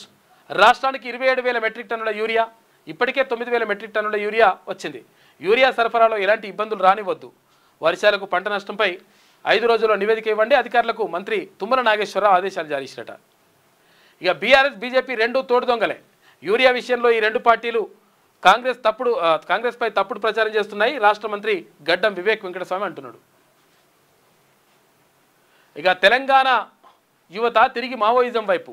రాష్ట్రానికి 27,000 మెట్రిక్ టన్నుల యూరియా, ఇప్పటికే 9,000 మెట్రిక్ టన్నుల యూరియా వచ్చింది. యూరియా సరఫరాలో ఎలాంటి ఇబ్బందులు రానివద్దు. వర్షాలకు పంట నష్టంపై 5 రోజుల్లో నివేదిక ఇవ్వండి అధికారులకు మంత్రి తుమ్మల నాగేశ్వరరావు ఆదేశాలు జారీ చేసినట. బీఆర్ఎస్ బీజేపీ రెండూ తోడు దొంగలే. యూరియా విషయంలో ఈ రెండు పార్టీలు కాంగ్రెస్పై తప్పుడు ప్రచారం చేస్తున్నాయి. రాష్ట్ర మంత్రి గడ్డం వివేక్ వెంకటస్వామి అంటున్నాడు. తెలంగాణ యువత తిరిగి మావోయిజం వైపు,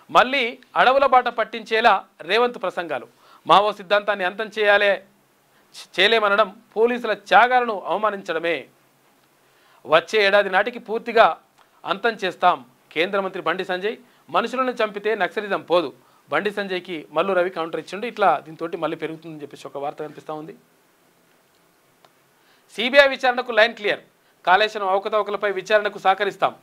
మళ్ళీ అడవుల బాట పట్టించేలా రేవంత్ ప్రసంగాలు. మావో సిద్ధాంతాన్ని అంతం చేయలేమనడం పోలీసుల త్యాగాలను అవమానించడమే. వచ్చే ఏడాది నాటికి పూర్తిగా అంతం చేస్తాం. కేంద్ర మంత్రి బండి సంజయ్, మనుషులను చంపితే నక్సలిజం పోదు. బండి సంజయ్కి మల్లు రవి కౌంటర్ ఇచ్చిండు. ఇట్లా దీంతో మళ్ళీ పెరుగుతుందని చెప్పేసి ఒక వార్త కనిపిస్తూ ఉంది. సిబిఐ విచారణకు లైన్ క్లియర్. కాళేశ్వరం అవకతవకలపై విచారణకు సహకరిస్తాం.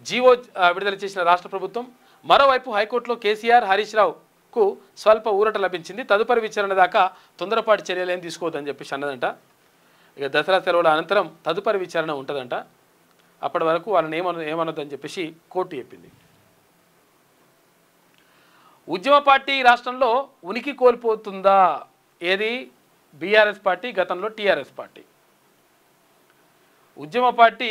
జీవో విడుదల చేసిన రాష్ట్ర ప్రభుత్వం. మరోవైపు హైకోర్టులో కేసీఆర్, హరీష్ రావుకు స్వల్ప ఊరట లభించింది. తదుపరి విచారణ దాకా తొందరపాటు చర్యలేం తీసుకోవద్దని చెప్పేసి అన్నదంట. దసరా సెలవుల అనంతరం తదుపరి విచారణ ఉంటుందంట. అప్పటి వరకు వాళ్ళని ఏమనొద్దని చెప్పేసి కోర్టు చెప్పింది. ఉద్యమ పార్టీ రాష్ట్రంలో ఉనికి కోల్పోతుందా? ఏది బీఆర్ఎస్ పార్టీ, గతంలో టీఆర్ఎస్ పార్టీ. ఉద్యమ పార్టీ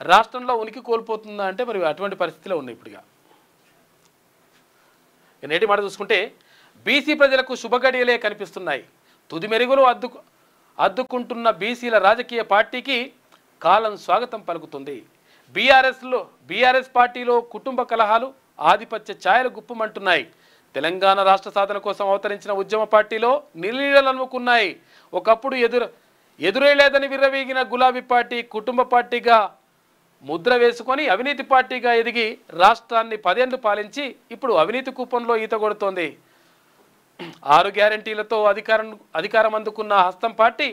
రాష్ట్రంలో ఉనికి కోల్పోతుందా అంటే మరి అటువంటి పరిస్థితిలో ఉన్నాయి ఇప్పుడుగా. నేటి మాట చూసుకుంటే బీసీ ప్రజలకు శుభగడియలే కనిపిస్తున్నాయి. తుది మెరుగులు అద్దుకుంటున్న బీసీల రాజకీయ పార్టీకి కాలం స్వాగతం పలుకుతుంది. బీఆర్ఎస్ పార్టీలో కుటుంబ కలహాలు, ఆధిపత్య ఛాయలు గుప్పమంటున్నాయి. తెలంగాణ రాష్ట్ర సాధన కోసం అవతరించిన ఉద్యమ పార్టీలో నిలీడలు అలుముకున్నాయి. ఒకప్పుడు ఎదురేలేదని విర్రవీగిన గులాబీ పార్టీ కుటుంబ పార్టీగా ముద్ర వేసుకొని అవినీతి పార్టీగా ఎదిగి రాష్ట్రాన్ని 10 ఏళ్లు పాలించి ఇప్పుడు అవినీతి కూపంలో ఈత కొడుతోంది. 6 గ్యారంటీలతో అధికారం అందుకున్న హస్తం పార్టీ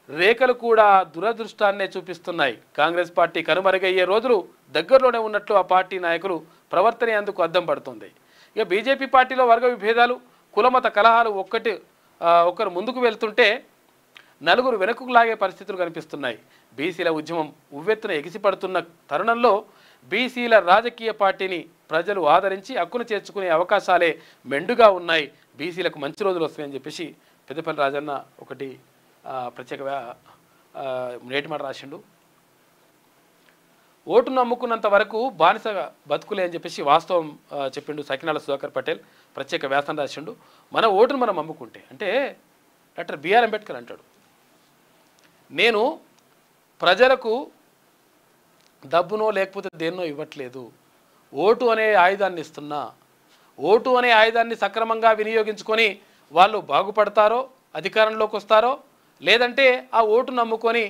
రేఖలు కూడా దురదృష్టాన్నే చూపిస్తున్నాయి. కాంగ్రెస్ పార్టీ కనుమరుగయ్యే రోజులు దగ్గరలోనే ఉన్నట్లు ఆ పార్టీ నాయకులు ప్రవర్తనే అందుకు అద్దం పడుతుంది. బీజేపీ పార్టీలో వర్గ విభేదాలు, కులమత కలహాలు ఒకరు ముందుకు వెళ్తుంటే నలుగురు వెనుకకు లాగే పరిస్థితులు కనిపిస్తున్నాయి. బీసీల ఉద్యమం ఉవ్వెత్తున ఎగిసిపడుతున్న తరుణంలో బీసీల రాజకీయ పార్టీని ప్రజలు ఆదరించి హక్కును చేర్చుకునే అవకాశాలే మెండుగా ఉన్నాయి. బీసీలకు మంచి రోజులు వస్తాయని చెప్పేసి పెద్దపల్లి రాజన్న ఒకటి ప్రత్యేక నేటి మాట రాసిండు. ఓటు నమ్ముకున్నంత వరకు బానిస బతుకులే అని చెప్పేసి వాస్తవం చెప్పిండు సకినాల సుధాకర్ పటేల్. ప్రత్యేక వ్యాసం రాసిండు. మన ఓటును మనం అమ్ముకుంటే అంటే డాక్టర్ బిఆర్ అంబేద్కర్ అంటాడు, నేను ప్రజలకు డబ్బునో లేకపోతే దేన్నో ఇవ్వట్లేదు, ఓటు అనే ఆయుధాన్ని ఇస్తున్నా. ఓటు అనే ఆయుధాన్ని సక్రమంగా వినియోగించుకొని వాళ్ళు బాగుపడతారో, అధికారంలోకి వస్తారో, లేదంటే ఆ ఓటు నమ్ముకొని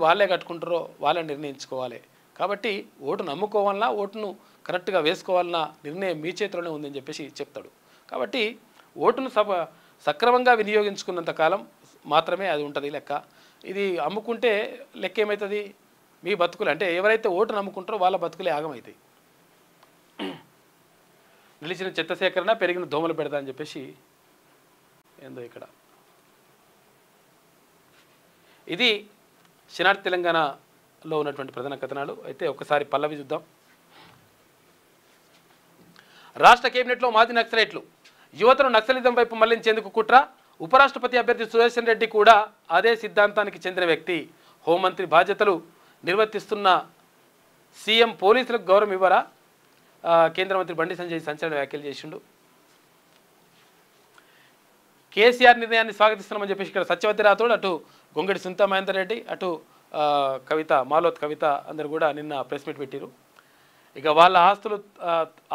వాళ్ళే కట్టుకుంటారో వాళ్ళని నిర్ణయించుకోవాలి. కాబట్టి ఓటు నమ్ముకోవాలన్నా, ఓటును కరెక్ట్గా వేసుకోవాలన్నా నిర్ణయం మీ చేతిలోనే ఉందని చెప్పేసి చెప్తాడు. కాబట్టి ఓటును సక్రమంగా వినియోగించుకున్నంత కాలం మాత్రమే అది ఉంటుంది లెక్క. ఇది అమ్ముకుంటే లెక్క ఏమవుతుంది? మీ బతుకులు అంటే ఎవరైతే ఓటు నమ్ముకుంటారో వాళ్ళ బతుకులే ఆగమవుతాయి. నిలిచిన చెత్త సేకరణ పెరిగిన దోమలు పెడతా అని చెప్పేసి ఏందో ఇక్కడ ఇది శనార్థి తెలంగాణలో ఉన్నటువంటి ప్రధాన కథనాలు. అయితే ఒకసారి పల్లవి చూద్దాం. రాష్ట్ర కేబినెట్లో మాజీ నక్సలైట్లు యువతను నక్సలిజం వైపు మళ్లించేందుకు కుట్ర. ఉపరాష్ట్రపతి అభ్యర్థి సుదర్శన్ రెడ్డి కూడా అదే సిద్ధాంతానికి చెందిన వ్యక్తి. హోంమంత్రి బాధ్యతలు నిర్వర్తిస్తున్న సీఎం పోలీసులకు గౌరవం ఇవ్వరా? కేంద్ర మంత్రి బండి సంజయ్ సంచలన వ్యాఖ్యలు చేసిండు. కేసీఆర్ నిర్ణయాన్ని స్వాగతిస్తున్నామని చెప్పేసి ఇక్కడ సత్యవతి రాథోడ్, అటు గొంగడి సునీతా మహేందర్ రెడ్డి, అటు కవిత మాలోత్ కవిత అందరు కూడా నిన్న ప్రెస్ మీట్ పెట్టారు. ఇక వాళ్ళ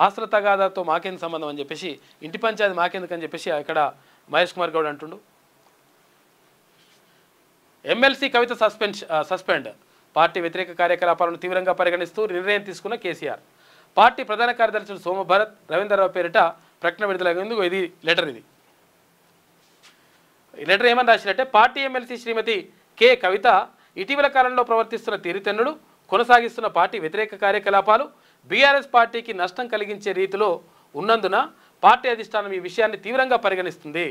ఆస్తుల తగాదాతో మాకేందుకు సంబంధం అని చెప్పేసి, ఇంటి పంచాయతీ మాకెందుకు అని చెప్పేసి ఇక్కడ మహేష్ కుమార్ గౌడ్ అంటుండు. ఎమ్మెల్సీ కవిత సస్పెండ్. పార్టీ వ్యతిరేక కార్యకలాపాలను తీవ్రంగా పరిగణిస్తూ నిర్ణయం తీసుకున్న కేసీఆర్. పార్టీ ప్రధాన కార్యదర్శులు సోమభరత్, రవీంద్రరావు పేరిట ప్రకటన విడుదలైంది. ఇది లెటర్. ఈ లెటర్ ఏమని రాసినట్టే, పార్టీ ఎమ్మెల్సీ శ్రీమతి కె కవిత ఇటీవల కాలంలో ప్రవర్తిస్తున్న తీరుతెన్నులు, కొనసాగిస్తున్న పార్టీ వ్యతిరేక కార్యకలాపాలు బీఆర్ఎస్ పార్టీకి నష్టం కలిగించే రీతిలో ఉన్నందున పార్టీ అధిష్టానం ఈ విషయాన్ని తీవ్రంగా పరిగణిస్తుంది.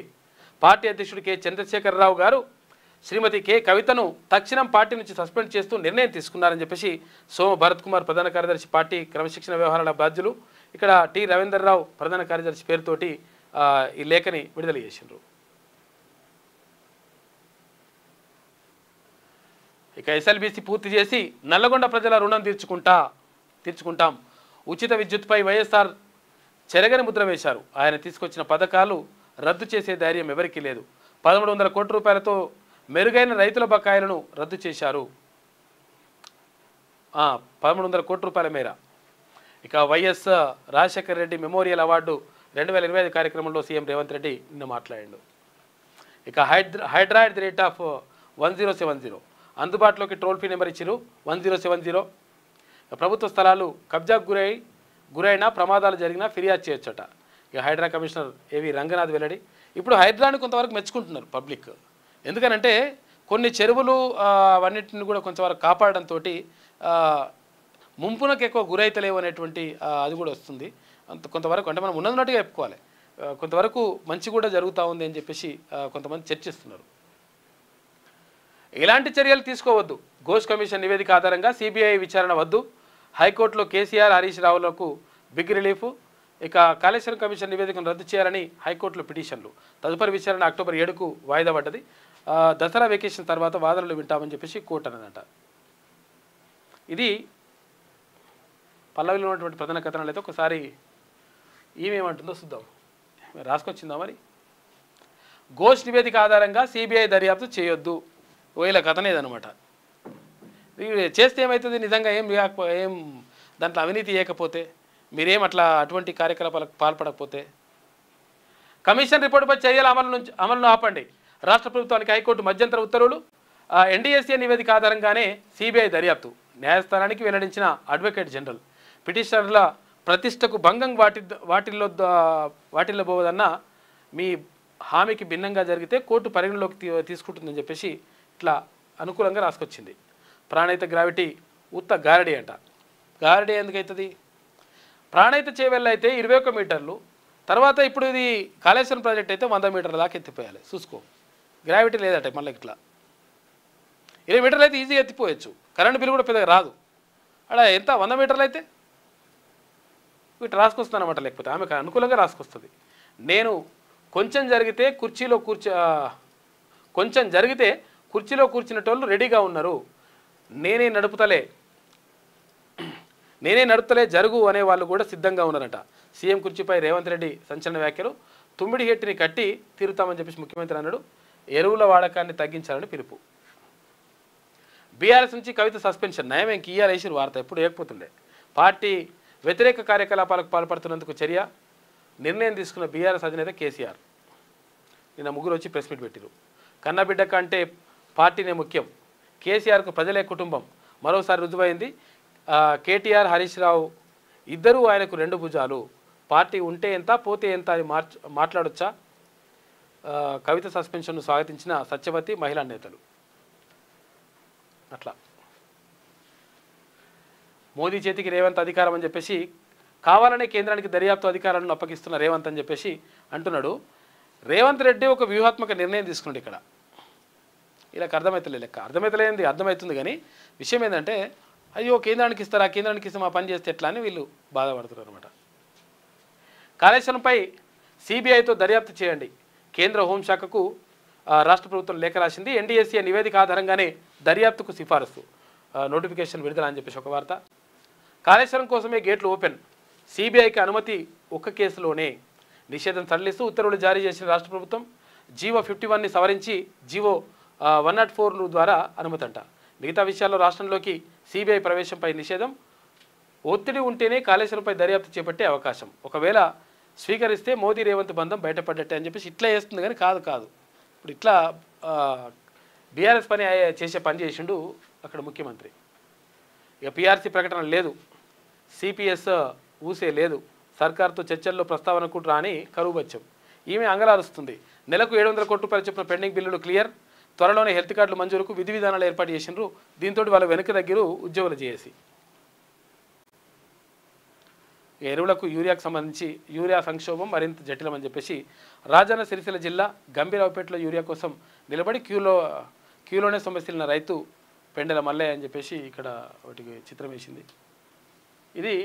పార్టీ అధ్యక్షుడు కె చంద్రశేఖరరావు గారు శ్రీమతి కె కవితను తక్షణం పార్టీ నుంచి సస్పెండ్ చేస్తూ నిర్ణయం తీసుకున్నారని చెప్పేసి సోమ భరత్ కుమార్ ప్రధాన కార్యదర్శి, పార్టీ క్రమశిక్షణ వ్యవహారాల బాధ్యులు, ఇక్కడ టి రవీందర్రావు ప్రధాన కార్యదర్శి పేరుతోటి ఈ లేఖని విడుదల చేసిండ్రు. ఇక ఎస్ఎల్బీసీ పూర్తి చేసి నల్లగొండ ప్రజల రుణం తీర్చుకుంటాం. ఉచిత విద్యుత్పై వైఎస్ఆర్ చెరగని ముద్ర వేశారు. ఆయన తీసుకొచ్చిన పథకాలు రద్దు చేసే ధైర్యం ఎవరికీ లేదు. 1300 కోట్ల రూపాయలతో మెరుగైన రైతుల బకాయిలను రద్దు చేశారు. 1300 కోట్ల రూపాయల మేర. ఇక వైఎస్ రాజశేఖర రెడ్డి మెమోరియల్ అవార్డు 2025 కార్యక్రమంలో సీఎం రేవంత్ రెడ్డి నిన్న మాట్లాడాడు. ఇక HYDRAA at the rate of 1070 అందుబాటులోకి టోల్ ఫ్రీ నెంబర్ ఇచ్చారు 1070. ప్రభుత్వ స్థలాలు కబ్జాకు గురైన ప్రమాదాలు జరిగినా ఫిర్యాదు చేయొచ్చట. ఇక హైడ్రా కమిషనర్ ఏవి రంగనాథ్ వెల్లడి. ఇప్పుడు హైడ్రాని కొంతవరకు మెచ్చుకుంటున్నారు పబ్లిక్. ఎందుకనంటే కొన్ని చెరువులు అవన్నిటిని కూడా కొంతవరకు కాపాడడంతో ముంపునకు ఎక్కువ గురైతలేవు అనేటువంటి అది కూడా వస్తుంది. కొంతవరకు అంటే మనం ఉన్నట్టుగా చెప్పుకోవాలి, కొంతవరకు మంచి కూడా జరుగుతూ ఉంది అని చెప్పేసి కొంతమంది చర్చిస్తున్నారు. ఎలాంటి చర్యలు తీసుకోవద్దు. ఘోష్ కమిషన్ నివేదిక ఆధారంగా సిబిఐ విచారణ వద్దు. హైకోర్టులో కేసీఆర్, హరీష్ రావులకు బిగ్ రిలీఫ్. ఇక కాళేశ్వరం కమిషన్ నివేదికను రద్దు చేయాలని హైకోర్టులో పిటిషన్లు. తదుపరి విచారణ అక్టోబర్ 7కు వాయిదా పడ్డది. దసరా వెకేషన్ తర్వాత వాదనలు వింటామని చెప్పేసి కోర్టు అన్నదంట. ఇది పల్లవిలో ఉన్నటువంటి ప్రధాన కథనాలు. అయితే ఒకసారి ఏమేమంటుందో చూద్దాం. రాసుకొచ్చిందా మరి? ఘోష్ నివేదిక ఆధారంగా సిబిఐ దర్యాప్తు చేయొద్దు. ఇలా కథనేదనమాట. చేస్తే ఏమవుతుంది? నిజంగా ఏం దాంట్లో అవినీతి చేయకపోతే, మీరేం అటువంటి కార్యకలాపాలకు పాల్పడకపోతే. కమిషన్ రిపోర్టుపై చర్యల అమలును ఆపండి. రాష్ట్ర ప్రభుత్వానికి హైకోర్టు మధ్యంతర ఉత్తర్వులు. ఎన్డీఎస్ఏ నివేదిక ఆధారంగానే సిబిఐ దర్యాప్తు. న్యాయస్థానానికి వెల్లడించిన అడ్వకేట్ జనరల్. పిటిషనర్ల ప్రతిష్టకు భంగం వాటిల్లో పోవదన్న మీ హామీకి భిన్నంగా జరిగితే కోర్టు పరిగణలోకి తీసుకుంటుందని చెప్పేసి ఇట్లా అనుకూలంగా రాసుకొచ్చింది. ప్రాణహిత గ్రావిటీ ఉత్త గారడీ అంట. గారడీ ఎందుకవుతుంది? ప్రాణహిత చేవెళ్ళ అయితే 21 మీటర్లు, తర్వాత ఇప్పుడు ఇది కాళేశ్వరం ప్రాజెక్ట్ అయితే 100 మీటర్ల దాకా ఎత్తిపోయాలి. చూసుకో, గ్రావిటీ లేదట. మళ్ళీ ఇట్లా 20 మీటర్లు అయితే ఈజీగా ఎత్తిపోయచ్చు. కరెంట్ బిల్ కూడా పెద్దగా రాదు. అలా ఎంత 100 మీటర్లు అయితే ఇట్లా రాసుకొస్తానమాట. లేకపోతే ఆమెకు అనుకూలంగా రాసుకొస్తుంది. నేను కొంచెం జరిగితే కుర్చీలో కూర్చునేటోళ్ళు రెడీగా ఉన్నారు. నేనే నడుపుతలే జరుగు అనే వాళ్ళు కూడా సిద్ధంగా ఉన్నారట. సీఎం కుర్చీపై రేవంత్ రెడ్డి సంచలన వ్యాఖ్యలు. తుమ్మిడి హెట్టిని కట్టి తీరుతామని చెప్పేసి ముఖ్యమంత్రి అన్నాడు. ఎరువుల వాడకాన్ని తగ్గించాలని పిలుపు. బీఆర్ఎస్ నుంచి కవిత సస్పెన్షన్. నయం ఇంక ఇయ్యాలేసిన వార్త ఎప్పుడు వేయకపోతుండే. పార్టీ వ్యతిరేక కార్యకలాపాలకు పాల్పడుతున్నందుకు చర్య. నిర్ణయం తీసుకున్న బీఆర్ఎస్ అధినేత కేసీఆర్. నిన్న ముగ్గురు వచ్చి ప్రెస్ మీట్ పెట్టారు. కన్నబిడ్డ కంటే పార్టీనే ముఖ్యం. కేసీఆర్కు ప్రజలే కుటుంబం. మరోసారి రుజువైంది. కేటీఆర్, హరీష్ రావు ఇద్దరూ ఆయనకు 2 భుజాలు. పార్టీ ఉంటే ఎంత పోతే ఎంత అని మాట్లాడొచ్చా? కవిత సస్పెన్షన్ను స్వాగతించిన సత్యవతి, మహిళా నేతలు. అట్లా మోదీ చేతికి రేవంత్ అధికారం అని చెప్పేసి కావాలనే కేంద్రానికి దర్యాప్తు అధికారాలను అప్పగిస్తున్న రేవంత్ అని చెప్పేసి అంటున్నాడు. రేవంత్ రెడ్డి ఒక వ్యూహాత్మక నిర్ణయం తీసుకున్నాడు ఇక్కడ. వీళ్ళకి అర్థమవుతలే లెక్క, అర్థమవుతలేంది అర్థమవుతుంది, కానీ విషయం ఏంటంటే అయ్యో కేంద్రానికి ఇస్తారా, కేంద్రానికి ఇస్తే మా పని చేస్తే ఎట్లా అని వీళ్ళు బాధపడుతున్నారు అనమాట. కాళేశ్వరంపై సిబిఐతో దర్యాప్తు చేయండి, కేంద్ర హోంశాఖకు రాష్ట్ర ప్రభుత్వం లేఖ రాసింది. ఎన్డీఎస్ఏ నివేదిక ఆధారంగానే దర్యాప్తుకు సిఫారసు, నోటిఫికేషన్ విడుదల అని చెప్పేసి ఒక వార్త. కాళేశ్వరం కోసమే గేట్లు ఓపెన్, సిబిఐకి అనుమతి ఒక్క కేసులోనే, నిషేధం సడలిస్తూ ఉత్తర్వులు జారీ చేసిన రాష్ట్ర ప్రభుత్వం. జీవో 51ని సవరించి జీవో 104 ద్వారా అనుమతి అంట. మిగతా విషయాల్లో రాష్ట్రంలోకి సిబిఐ ప్రవేశంపై నిషేధం. ఒత్తిడి ఉంటేనే కాళేశ్వరంపై దర్యాప్తు చేపట్టే అవకాశం, ఒకవేళ స్వీకరిస్తే మోదీ రేవంత్ బంధం బయటపడ్డట్టే అని చెప్పేసి ఇట్లా చేస్తుంది, కానీ కాదు. ఇప్పుడు ఇట్లా బీఆర్ఎస్ పని చేసే పని చేసిండు అక్కడ ముఖ్యమంత్రి. ఇక పీఆర్సీ ప్రకటన లేదు, సిపిఎస్ ఊసే లేదు, సర్కార్తో చర్చల్లో ప్రస్తావనకు రాని కరువు బత్యం. ఈమె అంగలారుస్తుంది. నెలకు 700 కోట్ల రూపాయలు చొప్పున పెండింగ్ బిల్లులు క్లియర్, త్వరలోనే హెల్త్ కార్డులు మంజూరుకు విధి విధానాలు ఏర్పాటు చేసిండ్రు. దీంతో వాళ్ళ వెనక దగ్గర ఉద్యోగులు చేసి ఎరువులకు యూరియాకు సంబంధించి యూరియా సంక్షోభం మరింత జటిలమని చెప్పేసి రాజన్న సిరిసిల్ల జిల్లా గంభీరావుపేటలో యూరియా కోసం నిలబడి క్యూలోనే సొమ్మసిల్లిన రైతు పెండెల మల్లయ్య అని చెప్పేసి ఇక్కడ ఒకటి చిత్రం వేసింది. ఇది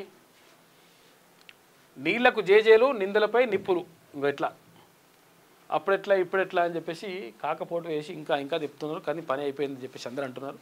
నీళ్లకు జేజేలు, నిందలపై నిప్పులు, ఇంకెట్లా అప్పుడెట్లా ఇప్పుడెట్లా అని చెప్పేసి కాకపోటు వేసి ఇంకా తిప్పుతున్నారు, కానీ పని అయిపోయిందని చెప్పేసి అందరూ అంటున్నారు.